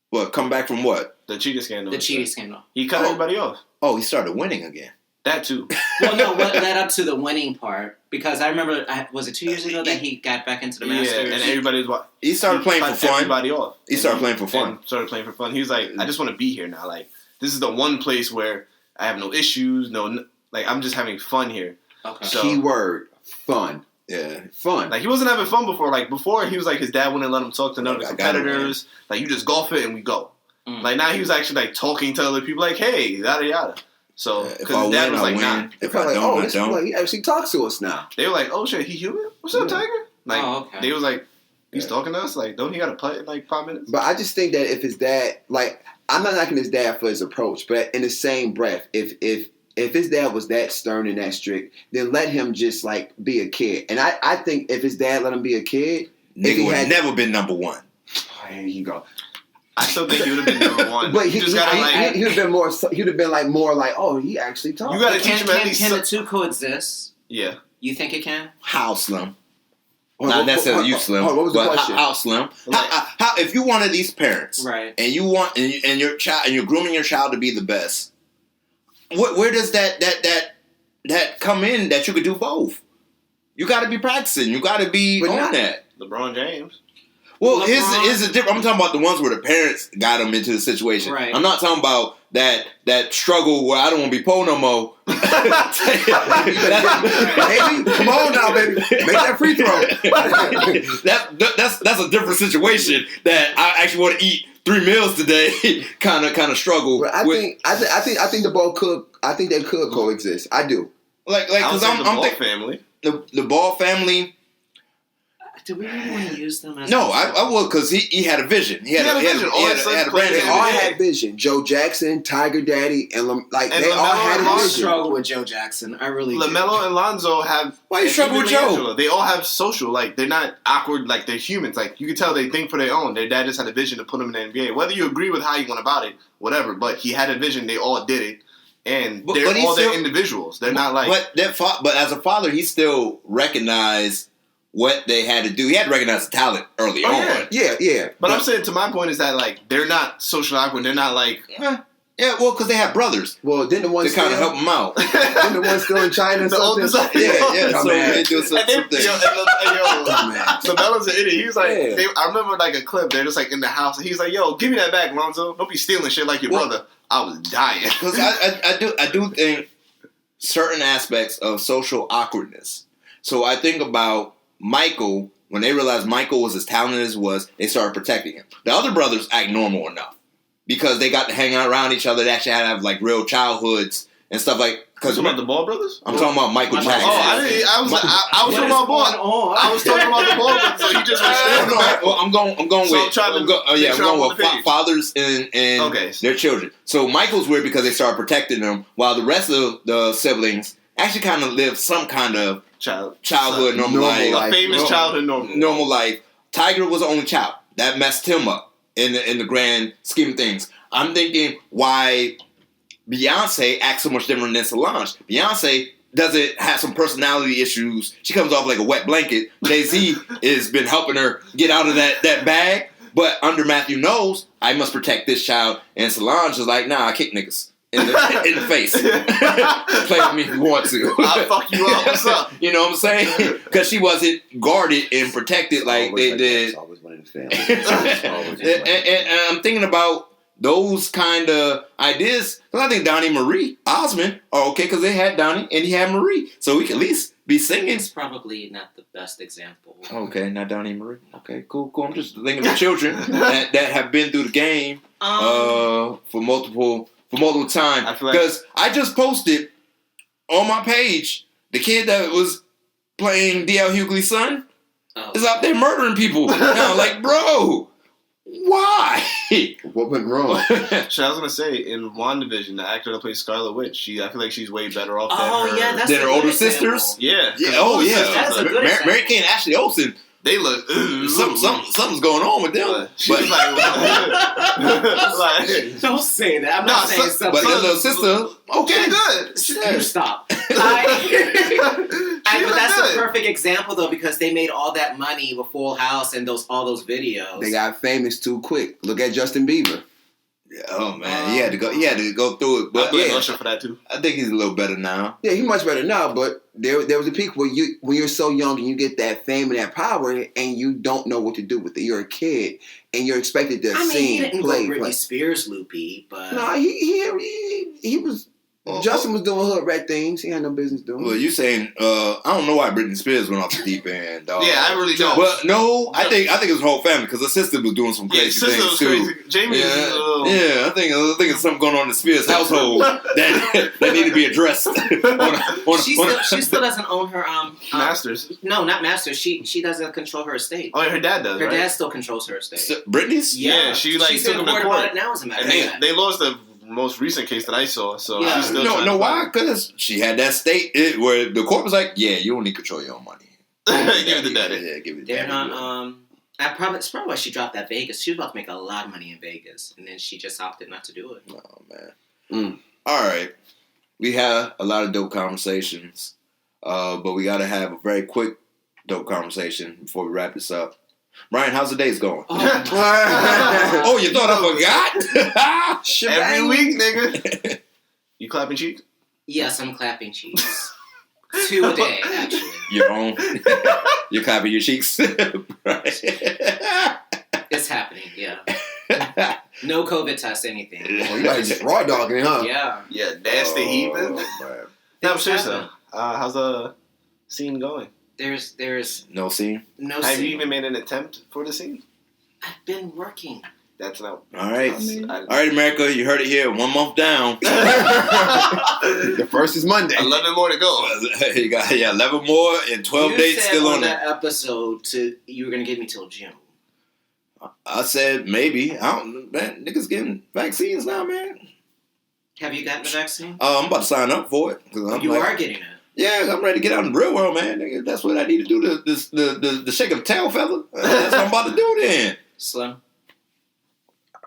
What? Come back from what? The cheating scandal. The cheating scandal. He cut everybody off. Oh, he started winning again. That too. Well, no, what led up to the winning part? Because I remember, was it 2 years ago that he got back into the Masters? Yeah, and everybody was. He started playing for fun. Everybody off. He started playing for fun. He was like, I just want to be here now. Like, this is the one place where I have no issues. Like, I'm just having fun here. Okay. So, Keyword, fun. Yeah, fun. Like, he wasn't having fun before. Like, before, he was like, his dad wouldn't let him talk to none of the competitors. Like, you just golf it and we go. Like, now he was actually, like, talking to other people, like, hey, yada, yada. So, because his dad was like, nah. If I don't, this like, he actually talks to us now. They were like, oh, shit, he human? What's up, Tiger? Like, they was like, he's talking to us? Like, don't he got to play in, like, 5 minutes? But I just think that if his dad, like, I'm not knocking his dad for his approach, but in the same breath, if his dad was that stern and that strict, then let him just, like, be a kid. And I think if his dad let him be a kid, nigga would have never been number one. Oh, here you go. I still think he would have been number one. But he would have been more. He'd have been like more like, oh, he actually talks. You got to teach him at least. Can the two coexist? Yeah. You think it can? How, Slim? Not necessarily you, Slim. What was the question? How, Slim? How, if you wanted these parents, right, and you want and your child and you're grooming your child to be the best, where does that come in? That you could do both. You got to be practicing. You got to be on that. LeBron James. Well, his is different. I'm talking about the ones where the parents got them into the situation. Right. I'm not talking about that struggle where I don't want to be poor no more. Baby, come on now, baby, make that free throw. that's a different situation. That I actually want to eat 3 meals today. kind of struggle. But I think the ball could. I think they could coexist. I do. Like because I'm thinking family. The Ball family. Do we really want to use them as No, I would because he had a vision. He had a vision. They all had vision. Joe Jackson, Tiger Daddy, and they all had a vision. I struggle with Joe Jackson. I really LaMelo and Lonzo have. Why you struggle with Joe? Angela, they all have social. Like they're not awkward. Like they're humans. Like you can tell they think for their own. Their dad just had a vision to put them in the NBA. Whether you agree with how you went about it, whatever. But he had a vision. They all did it. And they're all their individuals. They're not like. But as a father, he still recognized what they had to do. He had to recognize the talent early on. Yeah. But I'm saying, to my point, is that like they're not social awkward. They're not like. Yeah, well, because they have brothers. Well, then the one to kind of help them out. Then the one still in China. The oldest. Yeah. So they do something. LaMelo's an idiot. He was like, I remember like a clip. They're just like in the house, and he's like, "Yo, give me that back, Lonzo. Don't be stealing shit like your brother." I was dying because I do think certain aspects of social awkwardness. So I think about Michael. When they realized Michael was as talented as he was, they started protecting him. The other brothers act normal enough because they got to hang out around each other. They actually had to have like real childhoods and stuff like. Talking about the Ball brothers? I'm talking about Michael Jackson. Oh, I was talking about Ball. I was talking about the Ball brothers. So he just Well, I'm going with fathers and their children. So Michael's weird because they started protecting them, while the rest of the siblings actually kind of lived some kind of childhood normal life. A famous childhood normal life. Tiger was the only child. That messed him up in the grand scheme of things. I'm thinking why Beyonce acts so much different than Solange. Beyonce doesn't have some personality issues. She comes off like a wet blanket. Jay-Z has been helping her get out of that bag. But under Matthew knows, I must protect this child. And Solange is like, nah, I kick niggas in the face. Play with me if you want to. I'll fuck you up. What's up? You know what I'm saying? Because she wasn't guarded and protected like they did. It's always one in the family. And I'm thinking about those kind of ideas. Because I think Donnie Marie Osmond are okay because they had Donnie and he had Marie. So we can at least be singing. It's probably not the best example. Okay, not Donnie Marie. Okay, cool. I'm just thinking of children that have been through the game for multiple times. Because I just posted on my page the kid that was playing D.L. Hughley's son is out there murdering people. Now, like, bro, why? What went wrong? So I was gonna say in WandaVision, the actor that plays Scarlet Witch, I feel like she's way better off than her older sisters. Yeah. Oh yeah. That's a good example. Mary Kay and Ashley Olsen. They look something's going on with them. She was like, don't say that. I'm not saying something. But their little sister, okay, good. You stop. But that's a perfect example though, because they made all that money with Full House and all those videos. They got famous too quick. Look at Justin Bieber. Oh man, he had to go through it. But I blame Usher for that too. I think he's a little better now. Yeah, he's much better now. But there was a peak where when you're so young and you get that fame and that power, and you don't know what to do with it. You're a kid and you're expected to sing, he didn't play. go Britney Spears loopy, but no, he was. Justin was doing hood rat things. He had no business doing. Well, you saying I don't know why Britney Spears went off the deep end, dog. Yeah, I really don't. Well, no, I think it was her whole family because her sister was doing some crazy things too. Crazy. Jamie, I think there's something going on in the Spears household that need to be addressed. She still doesn't own her masters. No, not masters. She doesn't control her estate. Oh, her dad does. Her dad still controls her estate. Britney's? Yeah, she she's took him to court about it now. As a matter of fact, they lost the most recent case that I saw. So yeah. she's still why? Because she had that state where the court was like, yeah, you don't need to control your own money. Give it to daddy. Yeah, give it to They're daddy. not. It's probably why she dropped that Vegas. She was about to make a lot of money in Vegas, and then she just opted not to do it. Oh man. All right, we have a lot of dope conversations, but we got to have a very quick dope conversation before we wrap this up. Brian, how's the days going? Oh, you thought I forgot? Every week, nigga. You clapping cheeks? Yes, I'm clapping cheeks. 2 a day, actually. Your own? You're clapping your cheeks? Right. It's happening, yeah. No COVID test, anything. Oh, you guys just raw dogging it, huh? Yeah. Yeah, nasty heathen. No, I'm serious though. How's the scene going? There's no scene. No Have scene. you even made an attempt for the scene? I've been working. That's not. All right. All right, America, you heard it here. 1 month down. The first is Monday. 11 more to go. You got 11 more and 12 dates still on that episode you were gonna give me till June. I said maybe. I don't. Man, niggas getting vaccines now, man. Have you gotten the vaccine? I'm about to sign up for it. You are getting it. Yeah, I'm ready to get out in the real world, man. Nigga, that's what I need to do. The shake of the tail feather. That's what I'm about to do then. Slim.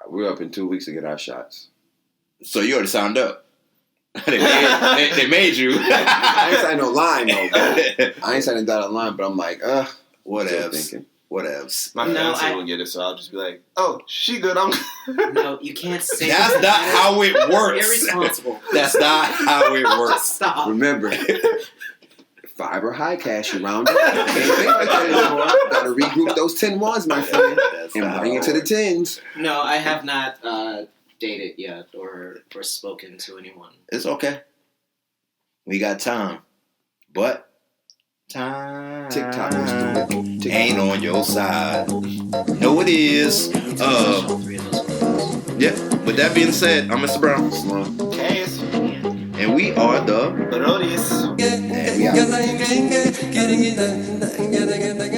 We're up in 2 weeks to get our shots. So you already signed up. they made you. I ain't signed no line though. I ain't signed a dotted line, but I'm like, whatevs. Whatevs. My fiance will get it, so I'll just be like, "Oh, she good. I'm good." No, you can't say that's that. That's not how it works. Irresponsible. That's not how it works. Stop. Remember, 5 or high cash, you round up. Can't think like that anymore. Gotta regroup those 10 ones, my friend, and bring it to the 10s. No, I have not dated yet or spoken to anyone. It's okay. We got time, but time TikTok was stupid. Ain't on your side. No, it is. Yeah. With that being said, I'm Mr. Brown. Cass. And we are the Brodies. and we out.